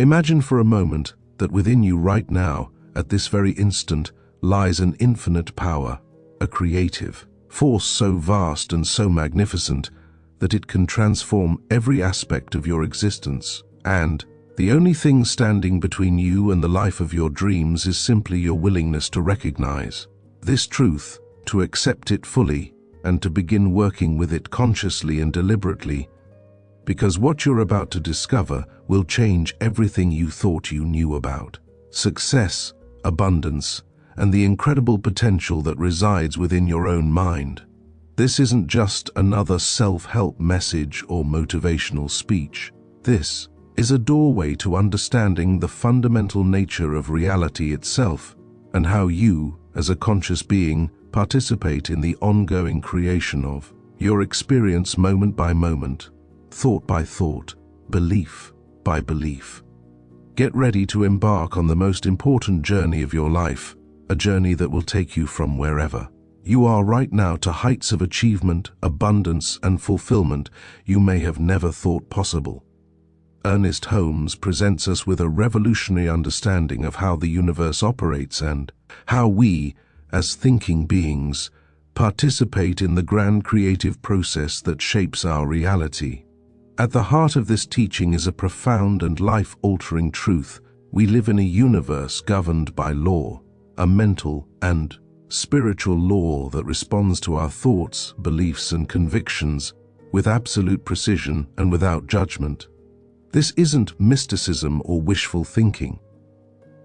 Imagine for a moment that within you right now, at this very instant, lies an infinite power, a creative force so vast and so magnificent that it can transform every aspect of your existence. And the only thing standing between you and the life of your dreams is simply your willingness to recognize this truth, to accept it fully, and to begin working with it consciously and deliberately, because what you're about to discover will change everything you thought you knew about success, abundance, and the incredible potential that resides within your own mind. This isn't just another self-help message or motivational speech. This is a doorway to understanding the fundamental nature of reality itself and how you, as a conscious being, participate in the ongoing creation of your experience moment by moment, thought by thought, belief by belief. Get ready to embark on the most important journey of your life, a journey that will take you from wherever you are right now to heights of achievement, abundance, and fulfillment you may have never thought possible. Ernest Holmes presents us with a revolutionary understanding of how the universe operates and how we, as thinking beings, participate in the grand creative process that shapes our reality. At the heart of this teaching is a profound and life-altering truth. We live in a universe governed by law, a mental and spiritual law that responds to our thoughts, beliefs, and convictions with absolute precision and without judgment. This isn't mysticism or wishful thinking.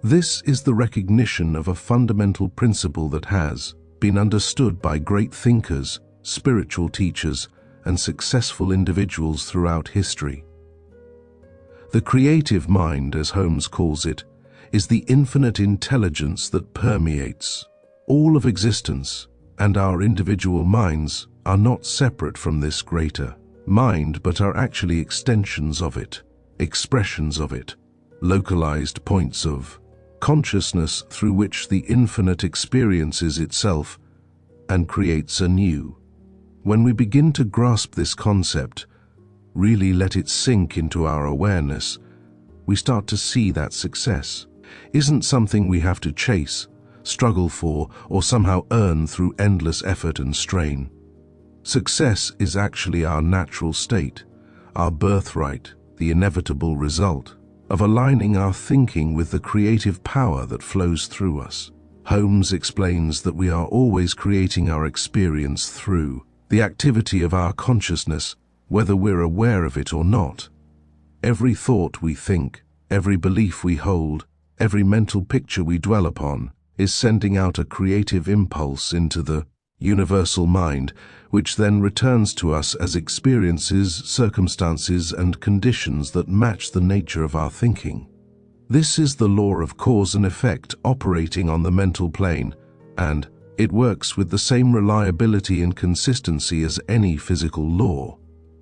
This is the recognition of a fundamental principle that has been understood by great thinkers, spiritual teachers, and successful individuals throughout history. The creative mind, as Holmes calls it, is the infinite intelligence that permeates all of existence, and our individual minds are not separate from this greater mind but are actually extensions of it, expressions of it, localized points of consciousness through which the infinite experiences itself and creates anew. When we begin to grasp this concept, really let it sink into our awareness, we start to see that success isn't something we have to chase, struggle for, or somehow earn through endless effort and strain. Success is actually our natural state, our birthright, the inevitable result of aligning our thinking with the creative power that flows through us. Holmes explains that we are always creating our experience through the activity of our consciousness, whether we're aware of it or not. Every thought we think, every belief we hold, every mental picture we dwell upon is sending out a creative impulse into the universal mind, which then returns to us as experiences, circumstances, and conditions that match the nature of our thinking. This is the law of cause and effect operating on the mental plane, and it works with the same reliability and consistency as any physical law.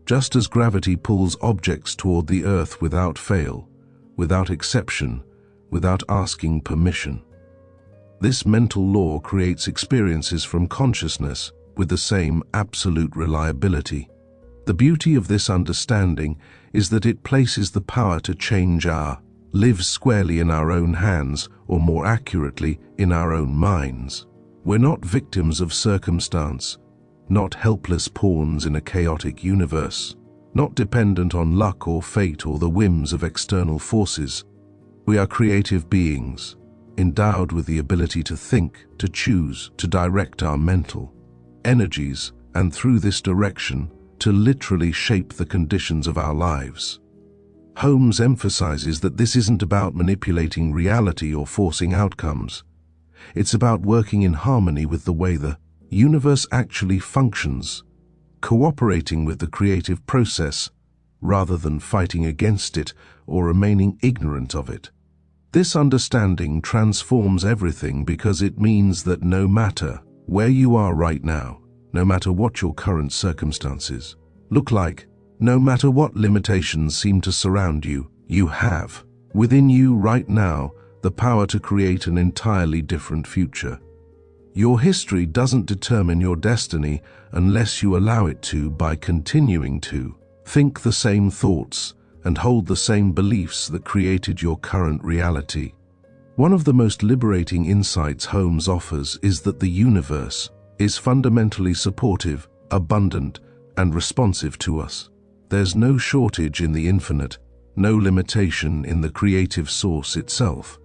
Just as gravity pulls objects toward the earth without fail, without exception, without asking permission. This mental law creates experiences from consciousness with the same absolute reliability. The beauty of this understanding is that it places the power to change our lives squarely in our own hands, or more accurately, in our own minds. We're not victims of circumstance, not helpless pawns in a chaotic universe, not dependent on luck or fate or the whims of external forces. We are creative beings, endowed with the ability to think, to choose, to direct our mental energies, and through this direction, to literally shape the conditions of our lives. Holmes emphasizes that this isn't about manipulating reality or forcing outcomes. It's about working in harmony with the way the universe actually functions, cooperating with the creative process rather than fighting against it or remaining ignorant of it. This understanding transforms everything because it means that no matter where you are right now, no matter what your current circumstances look like, no matter what limitations seem to surround you, you have within you right now the power to create an entirely different future. Your history doesn't determine your destiny unless you allow it to by continuing to think the same thoughts and hold the same beliefs that created your current reality. One of the most liberating insights Holmes offers is that the universe is fundamentally supportive, abundant, and responsive to us. There's no shortage in the infinite, no limitation in the creative source itself.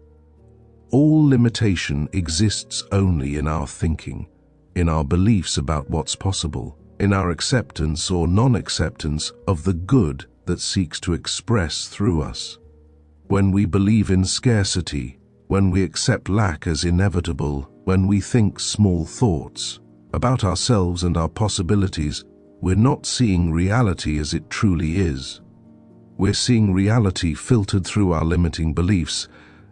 All limitation exists only in our thinking, in our beliefs about what's possible, in our acceptance or non-acceptance of the good that seeks to express through us. When we believe in scarcity, when we accept lack as inevitable, when we think small thoughts about ourselves and our possibilities, we're not seeing reality as it truly is. We're seeing reality filtered through our limiting beliefs,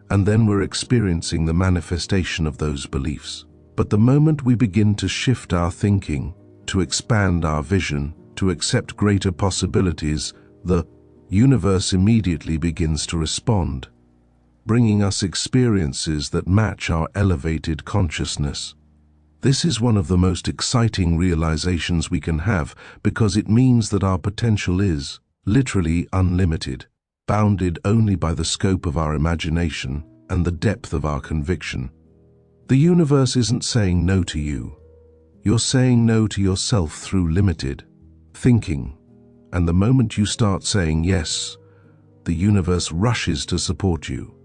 and then we're experiencing the manifestation of those beliefs. But the moment we begin to shift our thinking, to expand our vision, to accept greater possibilities, the universe immediately begins to respond, bringing us experiences that match our elevated consciousness. This is one of the most exciting realizations we can have, because it means that our potential is literally unlimited, bounded only by the scope of our imagination and the depth of our conviction. The universe isn't saying no to you. You're saying no to yourself through limited thinking. And the moment you start saying yes, the universe rushes to support you.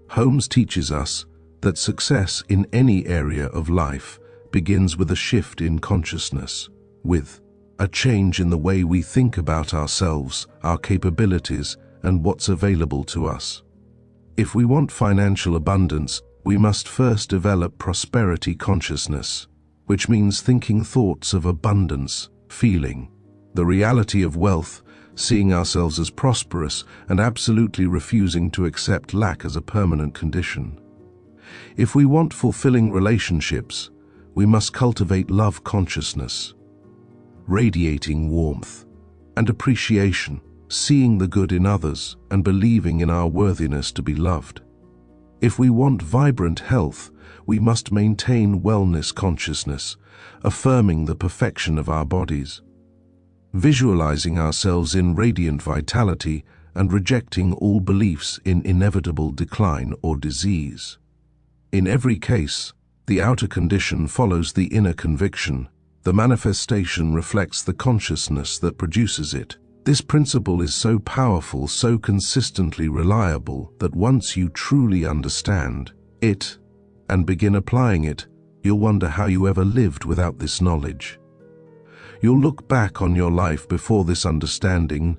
Holmes teaches us that success in any area of life begins with a shift in consciousness, with a change in the way we think about ourselves, our capabilities, and what's available to us. If we want financial abundance, we must first develop prosperity consciousness, which means thinking thoughts of abundance, feeling the reality of wealth, seeing ourselves as prosperous, and absolutely refusing to accept lack as a permanent condition. If we want fulfilling relationships, we must cultivate love consciousness, radiating warmth and appreciation, seeing the good in others and believing in our worthiness to be loved. If we want vibrant health, we must maintain wellness consciousness, affirming the perfection of our bodies, visualizing ourselves in radiant vitality, and rejecting all beliefs in inevitable decline or disease. In every case, the outer condition follows the inner conviction. The manifestation reflects the consciousness that produces it. This principle is so powerful, so consistently reliable, that once you truly understand it and begin applying it, you'll wonder how you ever lived without this knowledge. You'll look back on your life before this understanding,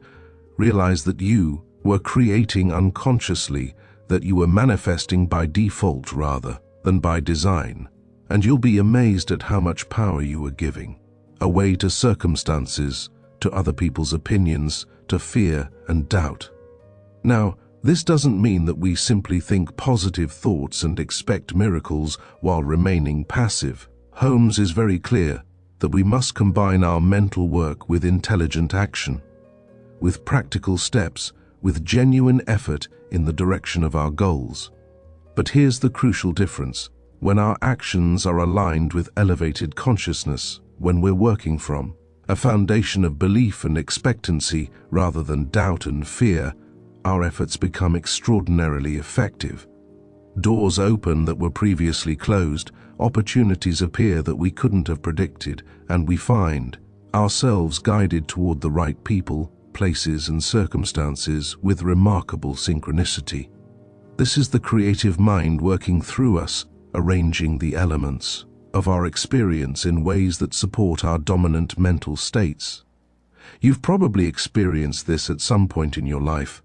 realize that you were creating unconsciously, that you were manifesting by default rather than by design, and you'll be amazed at how much power you were giving away to circumstances, to other people's opinions, to fear and doubt. Now, this doesn't mean that we simply think positive thoughts and expect miracles while remaining passive. Holmes is very clear that we must combine our mental work with intelligent action, with practical steps, with genuine effort in the direction of our goals. But here's the crucial difference. When our actions are aligned with elevated consciousness, when we're working from a foundation of belief and expectancy rather than doubt and fear, our efforts become extraordinarily effective. Doors open that were previously closed, opportunities appear that we couldn't have predicted, and we find ourselves guided toward the right people, places, and circumstances with remarkable synchronicity. This is the creative mind working through us, arranging the elements of our experience in ways that support our dominant mental states. You've probably experienced this at some point in your life.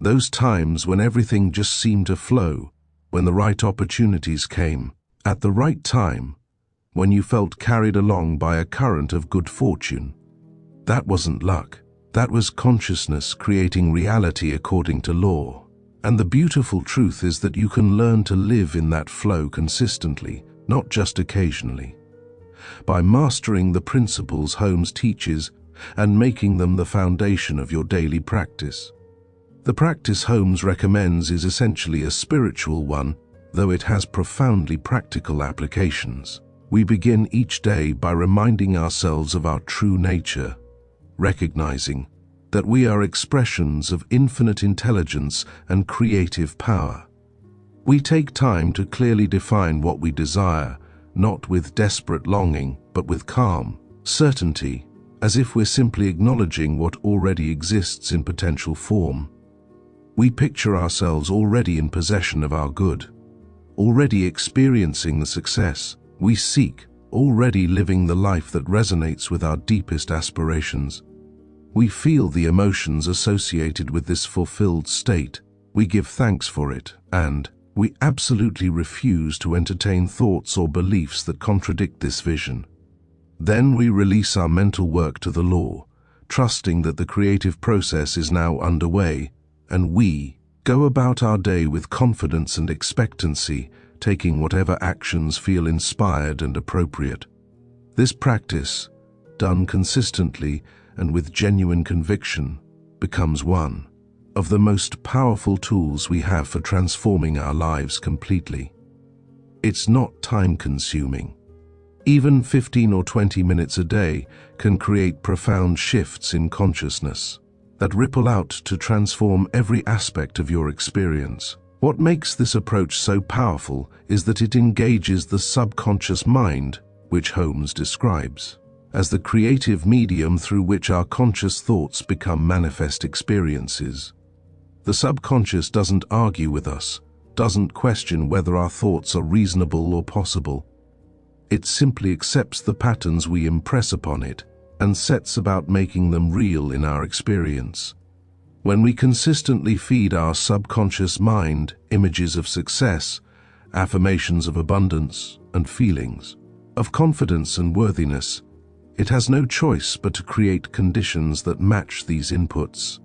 Those times when everything just seemed to flow, when the right opportunities came, at the right time, when you felt carried along by a current of good fortune. That wasn't luck. That was consciousness creating reality according to law. And the beautiful truth is that you can learn to live in that flow consistently, not just occasionally. By mastering the principles Holmes teaches and making them the foundation of your daily practice. The practice Holmes recommends is essentially a spiritual one, though it has profoundly practical applications. We begin each day by reminding ourselves of our true nature, recognizing that we are expressions of infinite intelligence and creative power. We take time to clearly define what we desire, not with desperate longing, but with calm certainty, as if we're simply acknowledging what already exists in potential form. We picture ourselves already in possession of our good, already experiencing the success we seek, already living the life that resonates with our deepest aspirations. We feel the emotions associated with this fulfilled state, we give thanks for it, and we absolutely refuse to entertain thoughts or beliefs that contradict this vision. Then we release our mental work to the law, trusting that the creative process is now underway, and we go about our day with confidence and expectancy, taking whatever actions feel inspired and appropriate. This practice, done consistently and with genuine conviction, becomes one of the most powerful tools we have for transforming our lives completely. It's not time-consuming. Even 15 or 20 minutes a day can create profound shifts in consciousness that ripple out to transform every aspect of your experience. What makes this approach so powerful is that it engages the subconscious mind, which Holmes describes as the creative medium through which our conscious thoughts become manifest experiences. The subconscious doesn't argue with us, doesn't question whether our thoughts are reasonable or possible. It simply accepts the patterns we impress upon it and sets about making them real in our experience. When we consistently feed our subconscious mind images of success, affirmations of abundance and feelings of confidence and worthiness, it has no choice but to create conditions that match these inputs.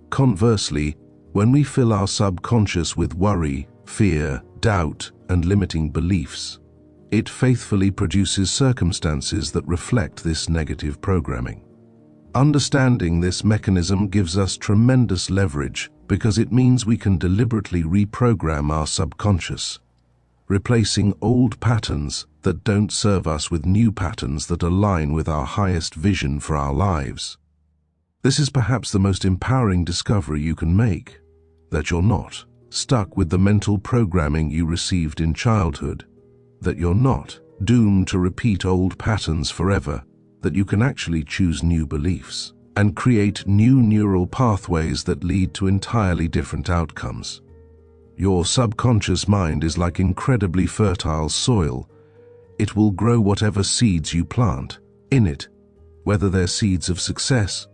Conversely, when we fill our subconscious with worry, fear, doubt, and limiting beliefs, it faithfully produces circumstances that reflect this negative programming. Understanding this mechanism gives us tremendous leverage because it means we can deliberately reprogram our subconscious, replacing old patterns that don't serve us with new patterns that align with our highest vision for our lives. This is perhaps the most empowering discovery you can make, that you're not stuck with the mental programming you received in childhood, that you're not doomed to repeat old patterns forever, that you can actually choose new beliefs and create new neural pathways that lead to entirely different outcomes. Your subconscious mind is like incredibly fertile soil. It will grow whatever seeds you plant in it, whether they're seeds of success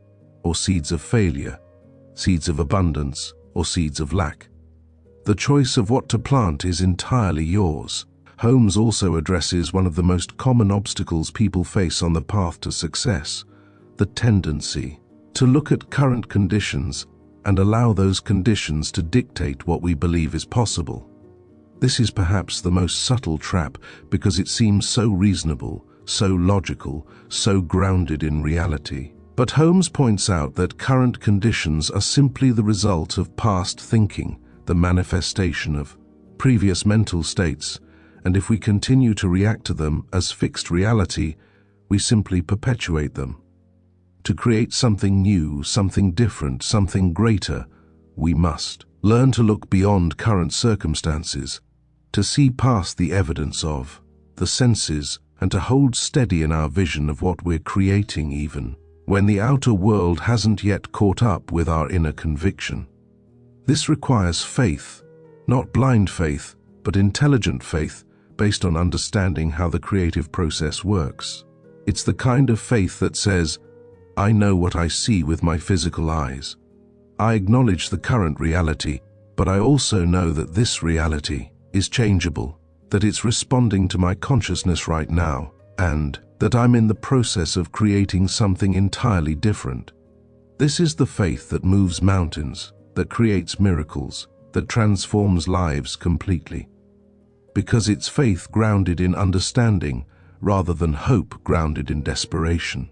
or seeds of failure, seeds of abundance or seeds of lack. The choice of what to plant is entirely yours. Holmes also addresses one of the most common obstacles people face on the path to success, the tendency to look at current conditions and allow those conditions to dictate what we believe is possible. This is perhaps the most subtle trap because it seems so reasonable, so logical, so grounded in reality. But Holmes points out that current conditions are simply the result of past thinking, the manifestation of previous mental states, and if we continue to react to them as fixed reality, we simply perpetuate them. To create something new, something different, something greater, we must learn to look beyond current circumstances, to see past the evidence of the senses, and to hold steady in our vision of what we're creating even when the outer world hasn't yet caught up with our inner conviction. This requires faith, not blind faith, but intelligent faith based on understanding how the creative process works. It's the kind of faith that says, I know what I see with my physical eyes. I acknowledge the current reality, but I also know that this reality is changeable, that it's responding to my consciousness right now, and that I'm in the process of creating something entirely different. This is the faith that moves mountains, that creates miracles, that transforms lives completely. Because it's faith grounded in understanding rather than hope grounded in desperation.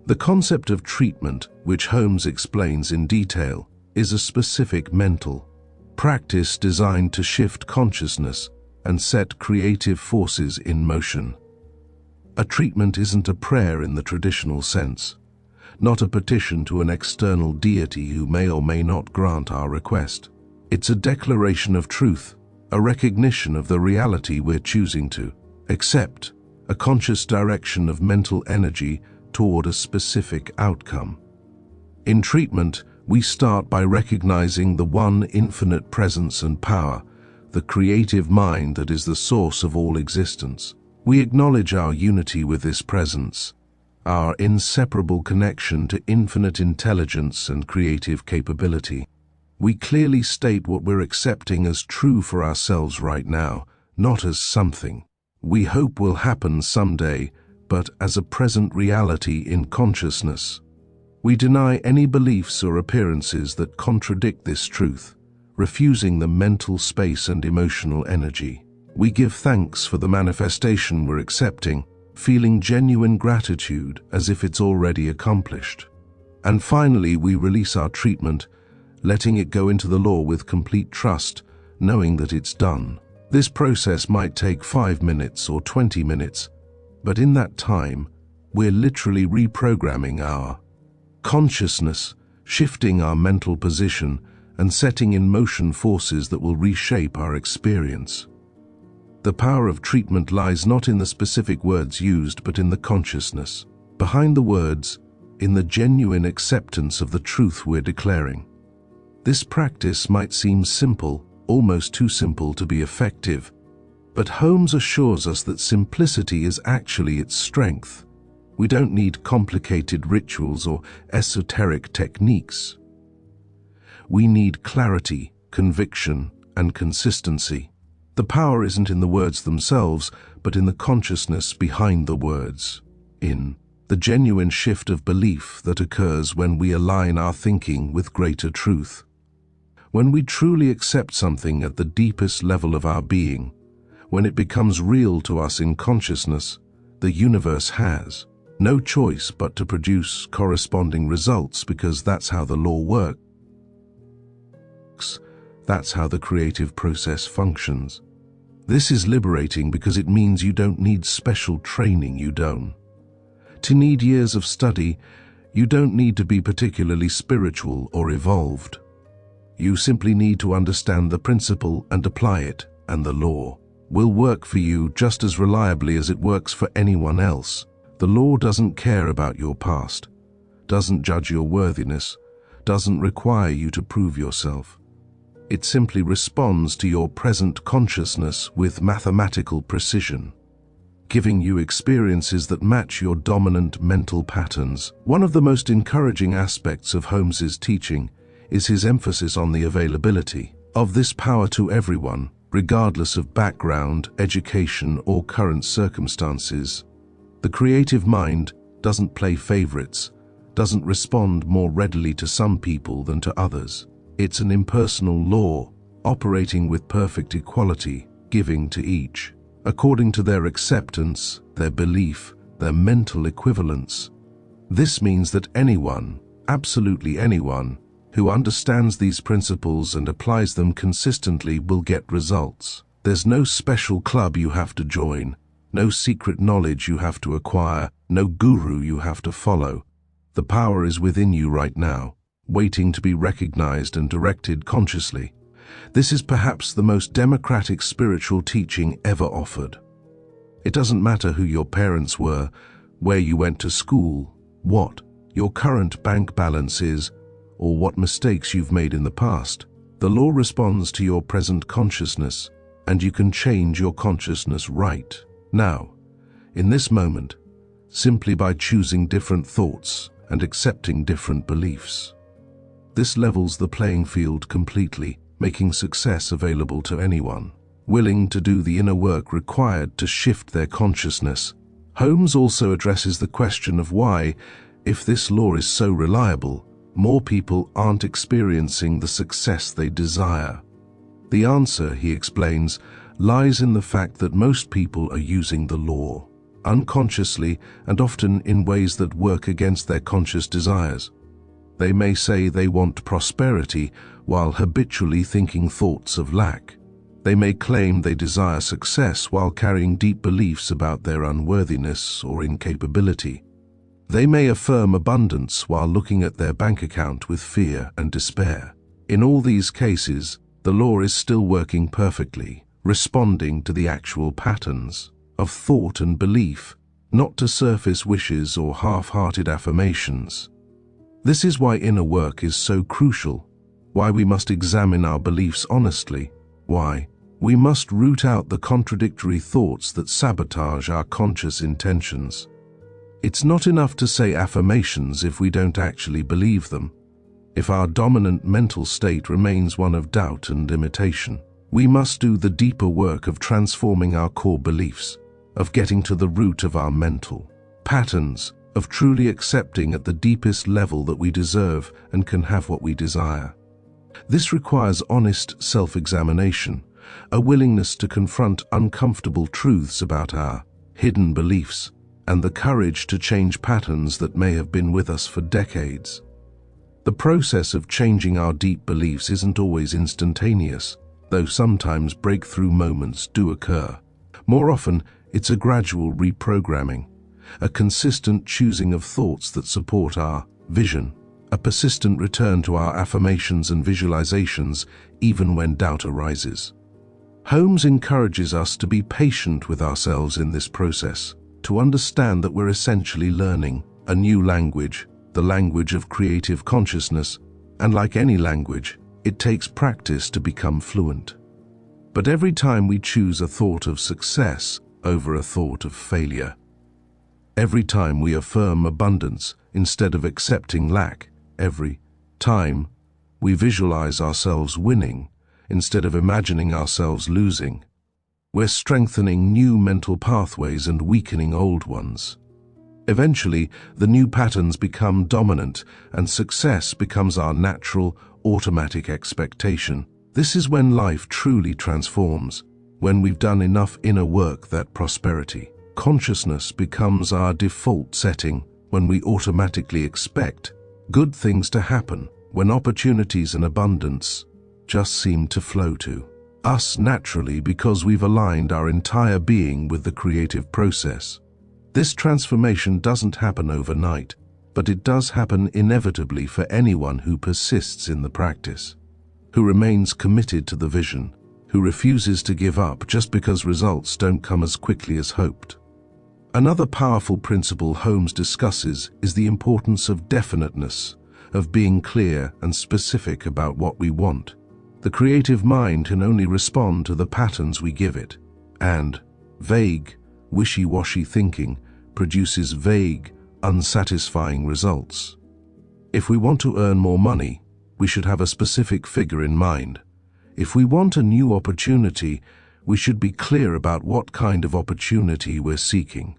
The concept of treatment, which Holmes explains in detail, is a specific mental practice designed to shift consciousness and set creative forces in motion. A treatment isn't a prayer in the traditional sense. not a petition to an external deity who may or may not grant our request. It's a declaration of truth, a recognition of the reality we're choosing to accept, a conscious direction of mental energy toward a specific outcome. In treatment, we start by recognizing the one infinite presence and power, the creative mind that is the source of all existence. We acknowledge our unity with this presence, our inseparable connection to infinite intelligence and creative capability. We clearly state what we're accepting as true for ourselves right now, not as something we hope will happen someday, but as a present reality in consciousness. We deny any beliefs or appearances that contradict this truth, refusing the mental space and emotional energy. We give thanks for the manifestation we're accepting, feeling genuine gratitude as if it's already accomplished. And finally, we release our treatment, letting it go into the law with complete trust, knowing that it's done. This process might take 5 minutes or 20 minutes, but in that time, we're literally reprogramming our consciousness, shifting our mental position, and setting in motion forces that will reshape our experience. The power of treatment lies not in the specific words used, but in the consciousness behind the words, in the genuine acceptance of the truth we're declaring. This practice might seem simple, almost too simple to be effective, but Holmes assures us that simplicity is actually its strength. We don't need complicated rituals or esoteric techniques. We need clarity, conviction, and consistency. The power isn't in the words themselves, but in the consciousness behind the words, in the genuine shift of belief that occurs when we align our thinking with greater truth. When we truly accept something at the deepest level of our being, when it becomes real to us in consciousness, the universe has no choice but to produce corresponding results, because that's how the law works. That's how the creative process functions. This is liberating because it means you don't need special training, you don't need years of study, you don't need to be particularly spiritual or evolved. You simply need to understand the principle and apply it, and the law will work for you just as reliably as it works for anyone else. The law doesn't care about your past, doesn't judge your worthiness, doesn't require you to prove yourself. It simply responds to your present consciousness with mathematical precision, giving you experiences that match your dominant mental patterns. One of the most encouraging aspects of Holmes's teaching is his emphasis on the availability of this power to everyone, regardless of background, education, or current circumstances. The creative mind doesn't play favorites, doesn't respond more readily to some people than to others. It's an impersonal law, operating with perfect equality, giving to each, according to their acceptance, their belief, their mental equivalence. This means that anyone, absolutely anyone, who understands these principles and applies them consistently will get results. There's no special club you have to join, no secret knowledge you have to acquire, no guru you have to follow. The power is within you right now, waiting to be recognized and directed consciously. This is perhaps the most democratic spiritual teaching ever offered. It doesn't matter who your parents were, where you went to school, what your current bank balance is, or what mistakes you've made in the past. The law responds to your present consciousness, and you can change your consciousness right now, in this moment, simply by choosing different thoughts and accepting different beliefs. This levels the playing field completely, making success available to anyone willing to do the inner work required to shift their consciousness. Holmes also addresses the question of why, if this law is so reliable, more people aren't experiencing the success they desire. The answer, he explains, lies in the fact that most people are using the law unconsciously and often in ways that work against their conscious desires. They may say they want prosperity while habitually thinking thoughts of lack. They may claim they desire success while carrying deep beliefs about their unworthiness or incapability. They may affirm abundance while looking at their bank account with fear and despair. In all these cases, the law is still working perfectly, responding to the actual patterns of thought and belief, not to surface wishes or half-hearted affirmations. This is why inner work is so crucial, why we must examine our beliefs honestly, why we must root out the contradictory thoughts that sabotage our conscious intentions. It's not enough to say affirmations if we don't actually believe them. If our dominant mental state remains one of doubt and imitation, we must do the deeper work of transforming our core beliefs, of getting to the root of our mental patterns, of truly accepting at the deepest level that we deserve and can have what we desire. This requires honest self-examination, a willingness to confront uncomfortable truths about our hidden beliefs, and the courage to change patterns that may have been with us for decades. The process of changing our deep beliefs isn't always instantaneous, though sometimes breakthrough moments do occur. More often, it's a gradual reprogramming, a consistent choosing of thoughts that support our vision, a persistent return to our affirmations and visualizations even when doubt arises. Holmes encourages us to be patient with ourselves in this process, to understand that we're essentially learning a new language, the language of creative consciousness, and like any language, it takes practice to become fluent. But every time we choose a thought of success over a thought of failure, every time we affirm abundance instead of accepting lack, every time we visualize ourselves winning instead of imagining ourselves losing, we're strengthening new mental pathways and weakening old ones. Eventually, the new patterns become dominant and success becomes our natural, automatic expectation. This is when life truly transforms, when we've done enough inner work that prosperity, consciousness becomes our default setting, when we automatically expect good things to happen, when opportunities and abundance just seem to flow to us naturally because we've aligned our entire being with the creative process. This transformation doesn't happen overnight, but it does happen inevitably for anyone who persists in the practice, who remains committed to the vision, who refuses to give up just because results don't come as quickly as hoped. Another powerful principle Holmes discusses is the importance of definiteness, of being clear and specific about what we want. The creative mind can only respond to the patterns we give it, and vague, wishy-washy thinking produces vague, unsatisfying results. If we want to earn more money, we should have a specific figure in mind. If we want a new opportunity, we should be clear about what kind of opportunity we're seeking.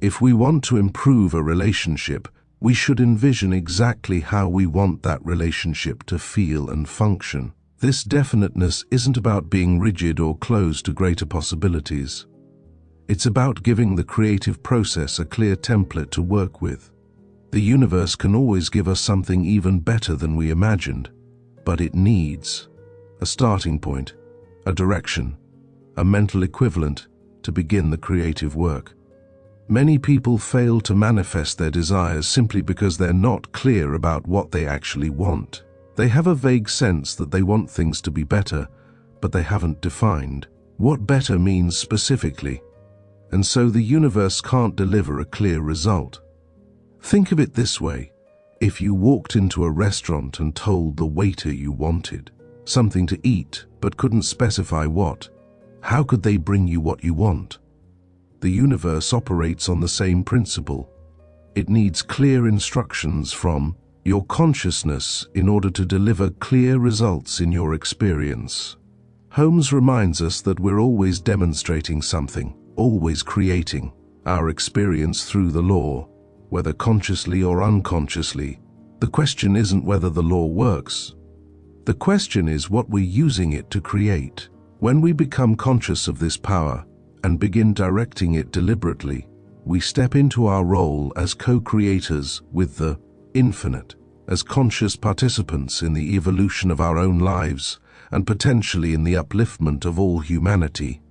If we want to improve a relationship, we should envision exactly how we want that relationship to feel and function. This definiteness isn't about being rigid or closed to greater possibilities. It's about giving the creative process a clear template to work with. The universe can always give us something even better than we imagined, but it needs a starting point, a direction, a mental equivalent to begin the creative work. Many people fail to manifest their desires simply because they're not clear about what they actually want. They have a vague sense that they want things to be better, but they haven't defined what better means specifically, and so the universe can't deliver a clear result. Think of it this way: if you walked into a restaurant and told the waiter you wanted something to eat but couldn't specify what, how could they bring you what you want? The universe operates on the same principle. It needs clear instructions from your consciousness in order to deliver clear results in your experience. Holmes reminds us that we're always demonstrating something, always creating our experience through the law, whether consciously or unconsciously. The question isn't whether the law works. The question is what we're using it to create. When we become conscious of this power and begin directing it deliberately, we step into our role as co-creators with the infinite, as conscious participants in the evolution of our own lives and potentially in the upliftment of all humanity.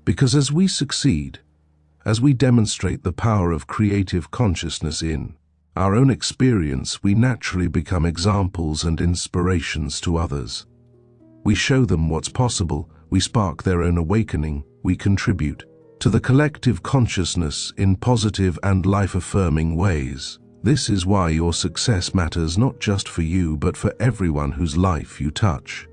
Because as we succeed, As we demonstrate the power of creative consciousness in our own experience, we naturally become examples and inspirations to others. We show them what's possible, we spark their own awakening, we contribute to the collective consciousness in positive and life-affirming ways. This is why your success matters not just for you but for everyone whose life you touch.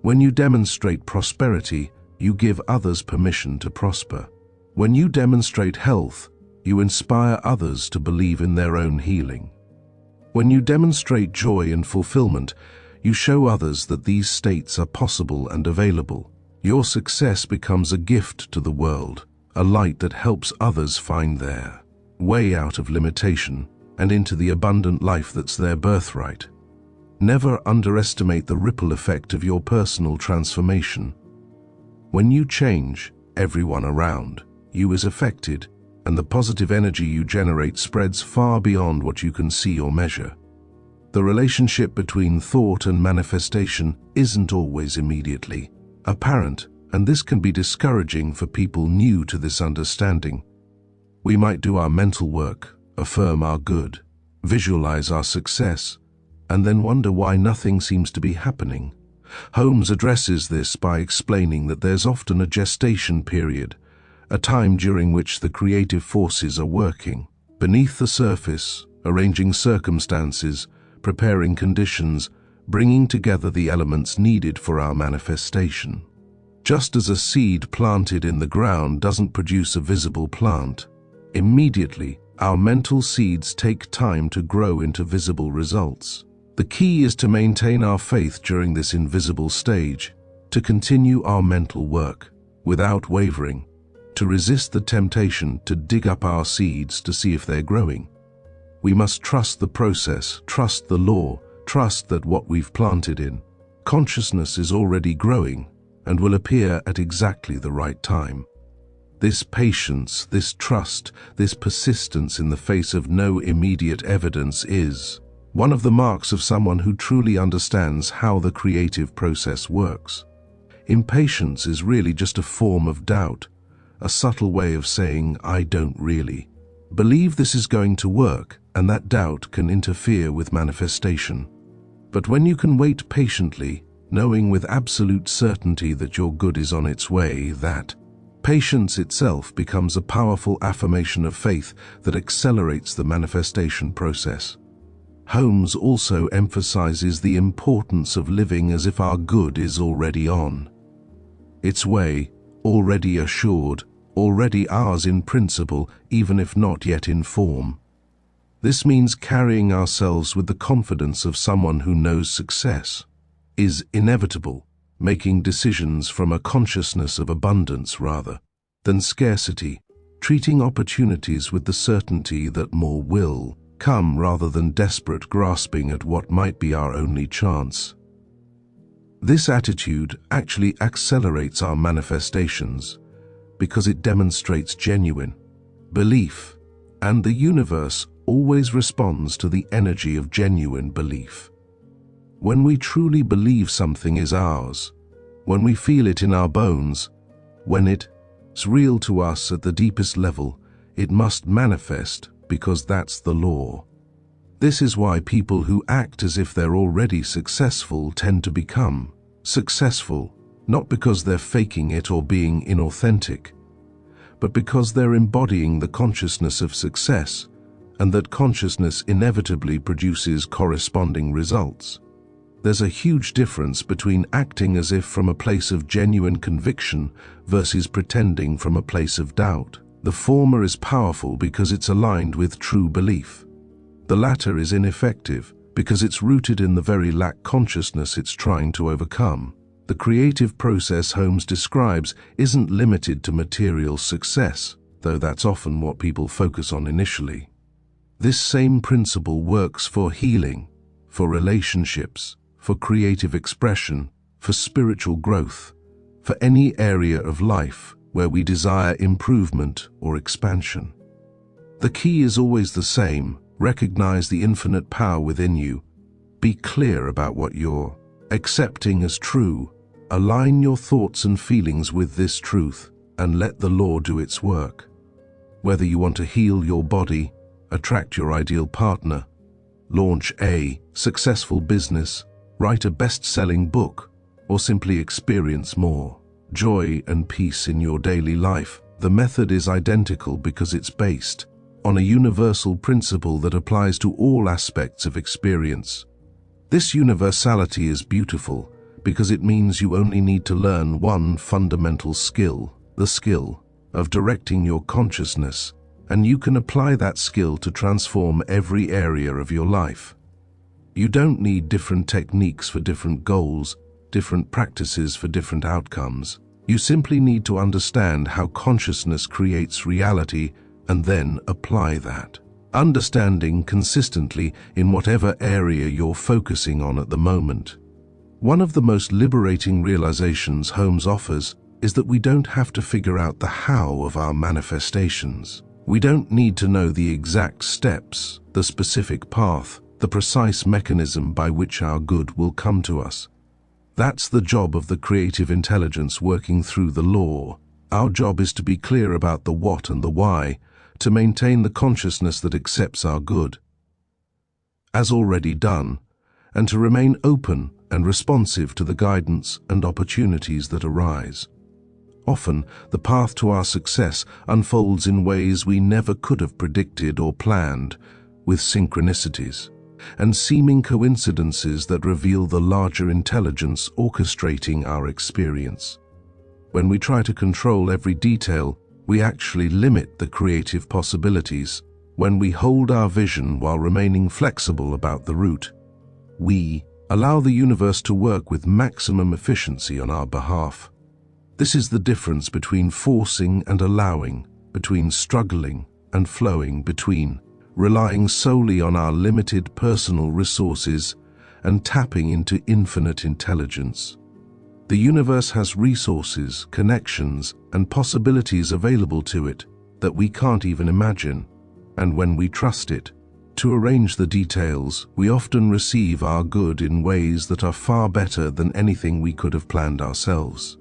When you demonstrate prosperity, you give others permission to prosper. When you demonstrate health, you inspire others to believe in their own healing. When you demonstrate joy and fulfillment, you show others that these states are possible and available. Your success becomes a gift to the world, a light that helps others find their way out of limitation and into the abundant life that's their birthright. Never underestimate the ripple effect of your personal transformation. When you change, everyone around you is affected, and the positive energy you generate spreads far beyond what you can see or measure. The relationship between thought and manifestation isn't always immediately apparent, and this can be discouraging for people new to this understanding. We might do our mental work, affirm our good, visualize our success, and then wonder why nothing seems to be happening. Holmes addresses this by explaining that there's often a gestation period, a time during which the creative forces are working beneath the surface, arranging circumstances, preparing conditions, bringing together the elements needed for our manifestation. Just as a seed planted in the ground doesn't produce a visible plant, immediately our mental seeds take time to grow into visible results. The key is to maintain our faith during this invisible stage, to continue our mental work without wavering, to resist the temptation to dig up our seeds to see if they're growing. We must trust the process, trust the law, trust that what we've planted in consciousness is already growing and will appear at exactly the right time. This patience, this trust, this persistence in the face of no immediate evidence is one of the marks of someone who truly understands how the creative process works. Impatience is really just a form of doubt, a subtle way of saying, I don't really believe this is going to work, and that doubt can interfere with manifestation. But when you can wait patiently, knowing with absolute certainty that your good is on its way, that patience itself becomes a powerful affirmation of faith that accelerates the manifestation process. Holmes also emphasizes the importance of living as if our good is already on its way, already assured, already ours in principle, even if not yet in form. This means carrying ourselves with the confidence of someone who knows success is inevitable, making decisions from a consciousness of abundance rather than scarcity, treating opportunities with the certainty that more will come rather than desperate grasping at what might be our only chance. This attitude actually accelerates our manifestations because it demonstrates genuine belief, and the universe always responds to the energy of genuine belief. When we truly believe something is ours, when we feel it in our bones, when it's real to us at the deepest level, it must manifest because that's the law. This is why people who act as if they're already successful tend to become successful, not because they're faking it or being inauthentic, but because they're embodying the consciousness of success, and that consciousness inevitably produces corresponding results. There's a huge difference between acting as if from a place of genuine conviction versus pretending from a place of doubt. The former is powerful because it's aligned with true belief. The latter is ineffective because it's rooted in the very lack consciousness it's trying to overcome. The creative process Holmes describes isn't limited to material success, though that's often what people focus on initially. This same principle works for healing, for relationships, for creative expression, for spiritual growth, for any area of life where we desire improvement or expansion. The key is always the same: recognize the infinite power within you, be clear about what you're accepting as true, align your thoughts and feelings with this truth, and let the law do its work. Whether you want to heal your body, attract your ideal partner, launch a successful business, write a best-selling book, or simply experience more joy and peace in your daily life, the method is identical because it's based on a universal principle that applies to all aspects of experience. This universality is beautiful because it means you only need to learn one fundamental skill, the skill of directing your consciousness, and you can apply that skill to transform every area of your life. You don't need different techniques for different goals, different practices for different outcomes. You simply need to understand how consciousness creates reality and then apply that. Understanding consistently in whatever area you're focusing on at the moment. One of the most liberating realizations Holmes offers is that we don't have to figure out the how of our manifestations. We don't need to know the exact steps, the specific path, the precise mechanism by which our good will come to us. That's the job of the creative intelligence working through the law. Our job is to be clear about the what and the why, to maintain the consciousness that accepts our good, as already done, and to remain open and responsive to the guidance and opportunities that arise. Often, the path to our success unfolds in ways we never could have predicted or planned, with synchronicities and seeming coincidences that reveal the larger intelligence orchestrating our experience. When we try to control every detail, we actually limit the creative possibilities. When we hold our vision while remaining flexible about the route, we allow the universe to work with maximum efficiency on our behalf. This is the difference between forcing and allowing, between struggling and flowing, between relying solely on our limited personal resources and tapping into infinite intelligence. The universe has resources, connections, and possibilities available to it that we can't even imagine, and when we trust it to arrange the details, we often receive our good in ways that are far better than anything we could have planned ourselves.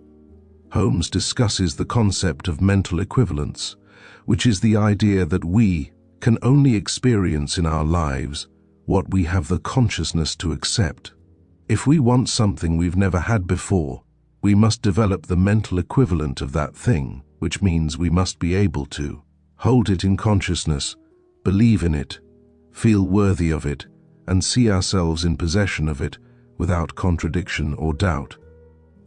Holmes discusses the concept of mental equivalence, which is the idea that we can only experience in our lives what we have the consciousness to accept. If we want something we've never had before, we must develop the mental equivalent of that thing, which means we must be able to hold it in consciousness, believe in it, feel worthy of it, and see ourselves in possession of it without contradiction or doubt.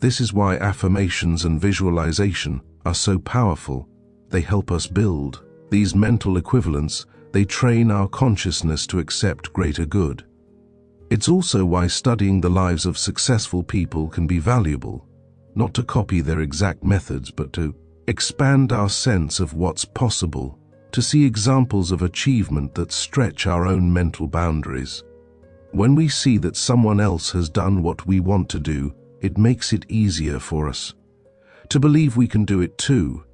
This is why affirmations and visualization are so powerful. They help us build these mental equivalents. They train our consciousness to accept greater good. It's also why studying the lives of successful people can be valuable, not to copy their exact methods, but to expand our sense of what's possible, to see examples of achievement that stretch our own mental boundaries. When we see that someone else has done what we want to do, it makes it easier for us to believe we can do it too,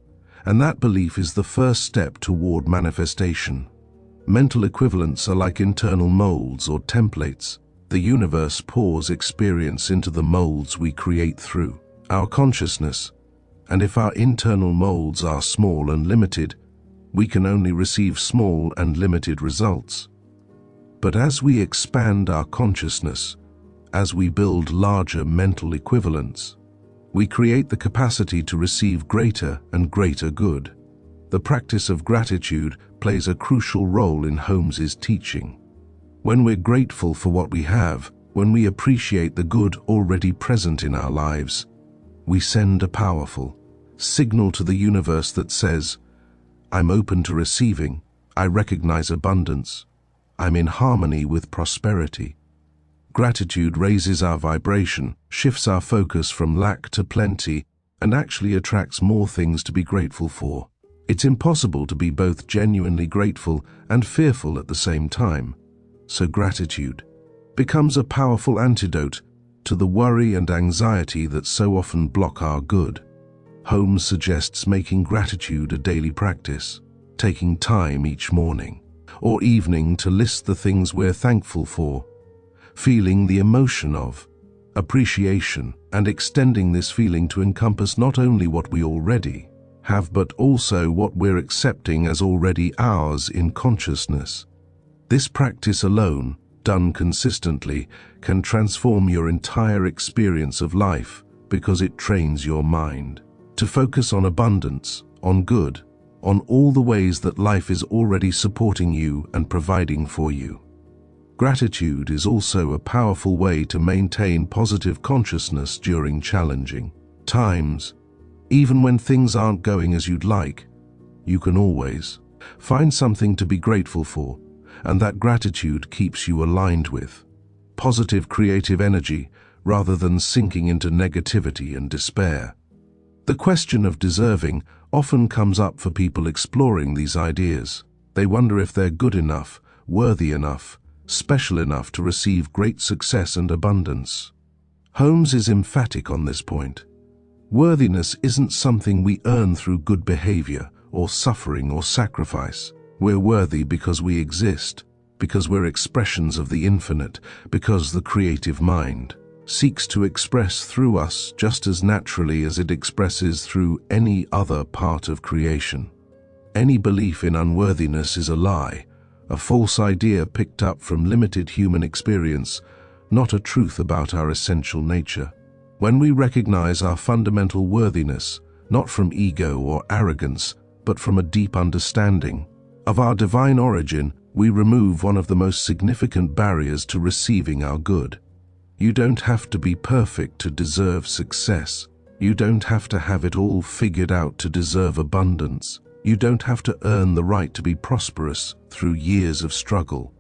and that belief is the first step toward manifestation. Mental equivalents are like internal molds or templates. The universe pours experience into the molds we create through our consciousness, and if our internal molds are small and limited, we can only receive small and limited results. But as we expand our consciousness, as we build larger mental equivalents, we create the capacity to receive greater and greater good. The practice of gratitude plays a crucial role in Holmes's teaching. When we're grateful for what we have, when we appreciate the good already present in our lives, we send a powerful signal to the universe that says, I'm open to receiving, I recognize abundance, I'm in harmony with prosperity. Gratitude raises our vibration, shifts our focus from lack to plenty, and actually attracts more things to be grateful for. It's impossible to be both genuinely grateful and fearful at the same time. So gratitude becomes a powerful antidote to the worry and anxiety that so often block our good. Holmes suggests making gratitude a daily practice, taking time each morning or evening to list the things we're thankful for, feeling the emotion of appreciation and extending this feeling to encompass not only what we already have but also what we're accepting as already ours in consciousness. This practice alone, done consistently, can transform your entire experience of life because it trains your mind to focus on abundance, on good, on all the ways that life is already supporting you and providing for you. Gratitude is also a powerful way to maintain positive consciousness during challenging times. Even when things aren't going as you'd like, you can always find something to be grateful for, and that gratitude keeps you aligned with positive creative energy rather than sinking into negativity and despair. The question of deserving often comes up for people exploring these ideas. They wonder if they're good enough, worthy enough, special enough to receive great success and abundance. Holmes is emphatic on this point. Worthiness isn't something we earn through good behavior or suffering or sacrifice. We're worthy because we exist, because we're expressions of the infinite, because the creative mind seeks to express through us just as naturally as it expresses through any other part of creation. Any belief in unworthiness is a lie, a false idea picked up from limited human experience, not a truth about our essential nature. When we recognize our fundamental worthiness, not from ego or arrogance, but from a deep understanding of our divine origin, we remove one of the most significant barriers to receiving our good. You don't have to be perfect to deserve success. You don't have to have it all figured out to deserve abundance. You don't have to earn the right to be prosperous through years of struggle.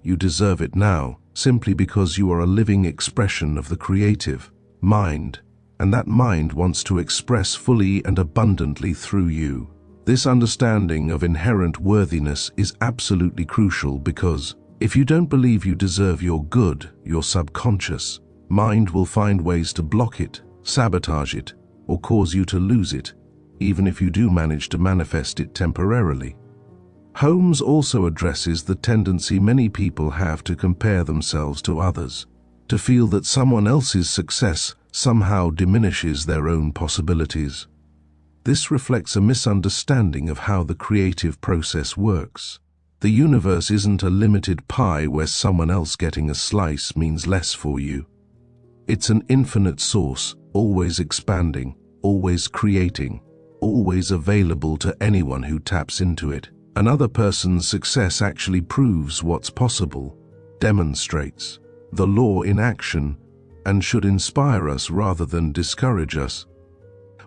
You deserve it now, simply because you are a living expression of the creative mind, and that mind wants to express fully and abundantly through you. This understanding of inherent worthiness is absolutely crucial because if you don't believe you deserve your good, your subconscious mind will find ways to block it, sabotage it, or cause you to lose it, even if you do manage to manifest it temporarily. Holmes also addresses the tendency many people have to compare themselves to others, to feel that someone else's success somehow diminishes their own possibilities. This reflects a misunderstanding of how the creative process works. The universe isn't a limited pie where someone else getting a slice means less for you. It's an infinite source, always expanding, always creating, always available to anyone who taps into it. Another person's success actually proves what's possible, demonstrates the law in action, and should inspire us rather than discourage us.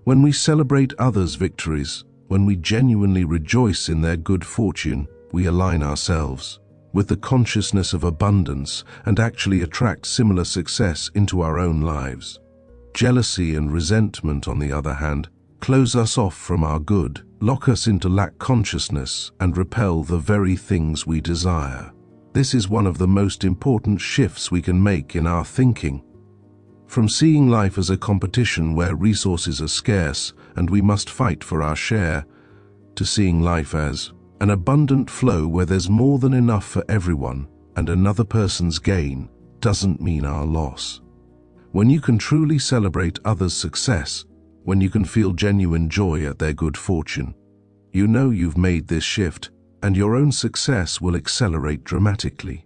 When we celebrate others' victories, when we genuinely rejoice in their good fortune, we align ourselves with the consciousness of abundance and actually attract similar success into our own lives. Jealousy and resentment, on the other hand, close us off from our good, lock us into lack consciousness, and repel the very things we desire. This is one of the most important shifts we can make in our thinking. From seeing life as a competition where resources are scarce and we must fight for our share, to seeing life as an abundant flow where there's more than enough for everyone and another person's gain doesn't mean our loss. When you can truly celebrate others' success, when you can feel genuine joy at their good fortune, you know you've made this shift and your own success will accelerate dramatically.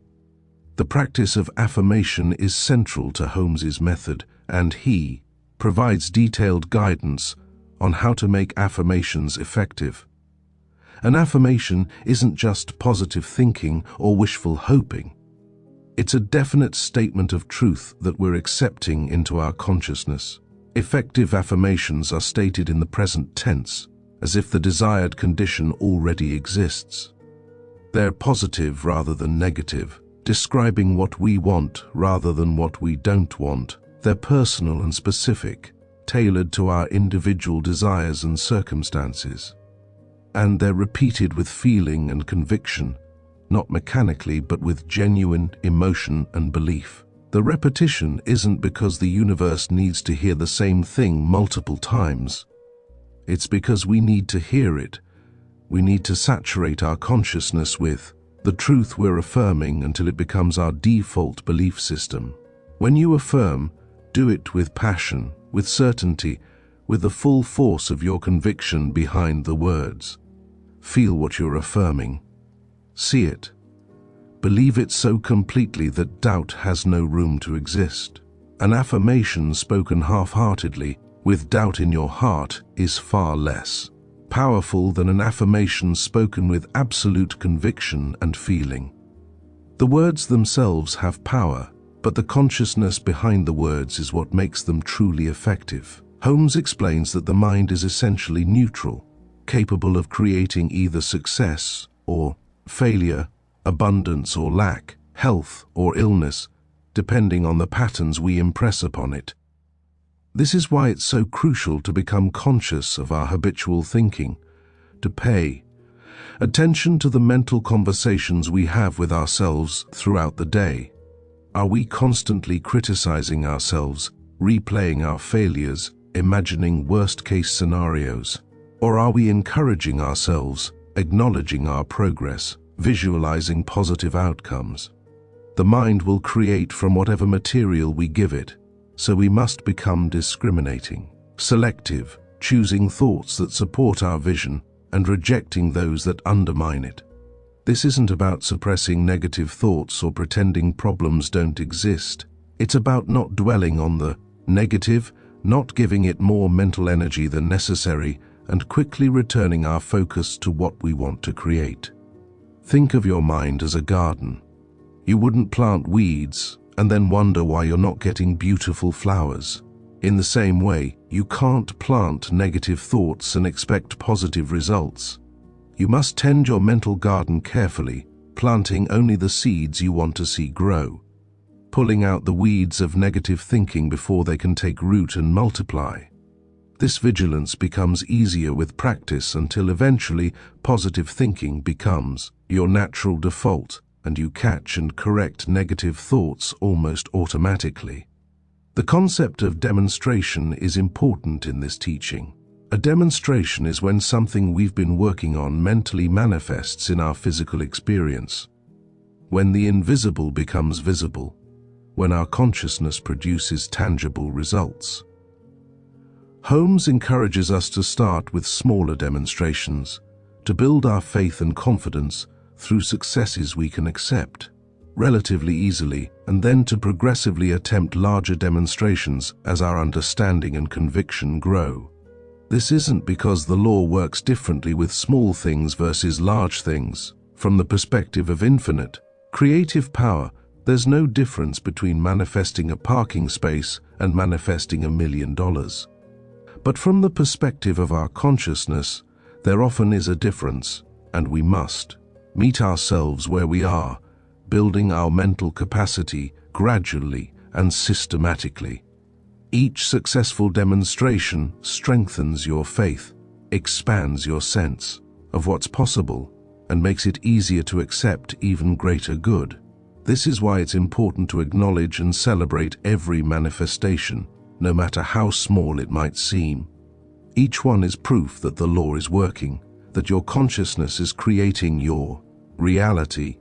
The practice of affirmation is central to Holmes's method, and he provides detailed guidance on how to make affirmations effective. An affirmation isn't just positive thinking or wishful hoping. It's a definite statement of truth that we're accepting into our consciousness. Effective affirmations are stated in the present tense, as if the desired condition already exists. They're positive rather than negative, describing what we want rather than what we don't want. They're personal and specific, tailored to our individual desires and circumstances. And they're repeated with feeling and conviction, not mechanically but with genuine emotion and belief. The repetition isn't because the universe needs to hear the same thing multiple times. It's because we need to hear it. We need to saturate our consciousness with the truth we're affirming until it becomes our default belief system. When you affirm, do it with passion, with certainty, with the full force of your conviction behind the words. Feel what you're affirming. See it. Believe it so completely that doubt has no room to exist. An affirmation spoken half-heartedly, with doubt in your heart, is far less powerful than an affirmation spoken with absolute conviction and feeling. The words themselves have power, but the consciousness behind the words is what makes them truly effective. Holmes explains that the mind is essentially neutral, capable of creating either success or failure, abundance or lack, health or illness, depending on the patterns we impress upon it. This is why it's so crucial to become conscious of our habitual thinking, to pay attention to the mental conversations we have with ourselves throughout the day. Are we constantly criticizing ourselves, replaying our failures, imagining worst-case scenarios? Or are we encouraging ourselves, acknowledging our progress, visualizing positive outcomes? The mind will create from whatever material we give it, so we must become discriminating, selective, choosing thoughts that support our vision and rejecting those that undermine it. This isn't about suppressing negative thoughts or pretending problems don't exist. It's about not dwelling on the negative, not giving it more mental energy than necessary, and quickly returning our focus to what we want to create. Think of your mind as a garden. You wouldn't plant weeds and then wonder why you're not getting beautiful flowers. In the same way, you can't plant negative thoughts and expect positive results. You must tend your mental garden carefully, planting only the seeds you want to see grow, pulling out the weeds of negative thinking before they can take root and multiply. This vigilance becomes easier with practice until eventually positive thinking becomes your natural default, and you catch and correct negative thoughts almost automatically. The concept of demonstration is important in this teaching. A demonstration is when something we've been working on mentally manifests in our physical experience. When the invisible becomes visible, when our consciousness produces tangible results. Holmes encourages us to start with smaller demonstrations, to build our faith and confidence through successes we can accept relatively easily, and then to progressively attempt larger demonstrations as our understanding and conviction grow. This isn't because the law works differently with small things versus large things. From the perspective of infinite, creative power, there's no difference between manifesting a parking space and manifesting $1 million. But from the perspective of our consciousness, there often is a difference, and we must meet ourselves where we are, building our mental capacity gradually and systematically. Each successful demonstration strengthens your faith, expands your sense of what's possible, and makes it easier to accept even greater good. This is why it's important to acknowledge and celebrate every manifestation, no matter how small it might seem. Each one is proof that the law is working, that your consciousness is creating your reality,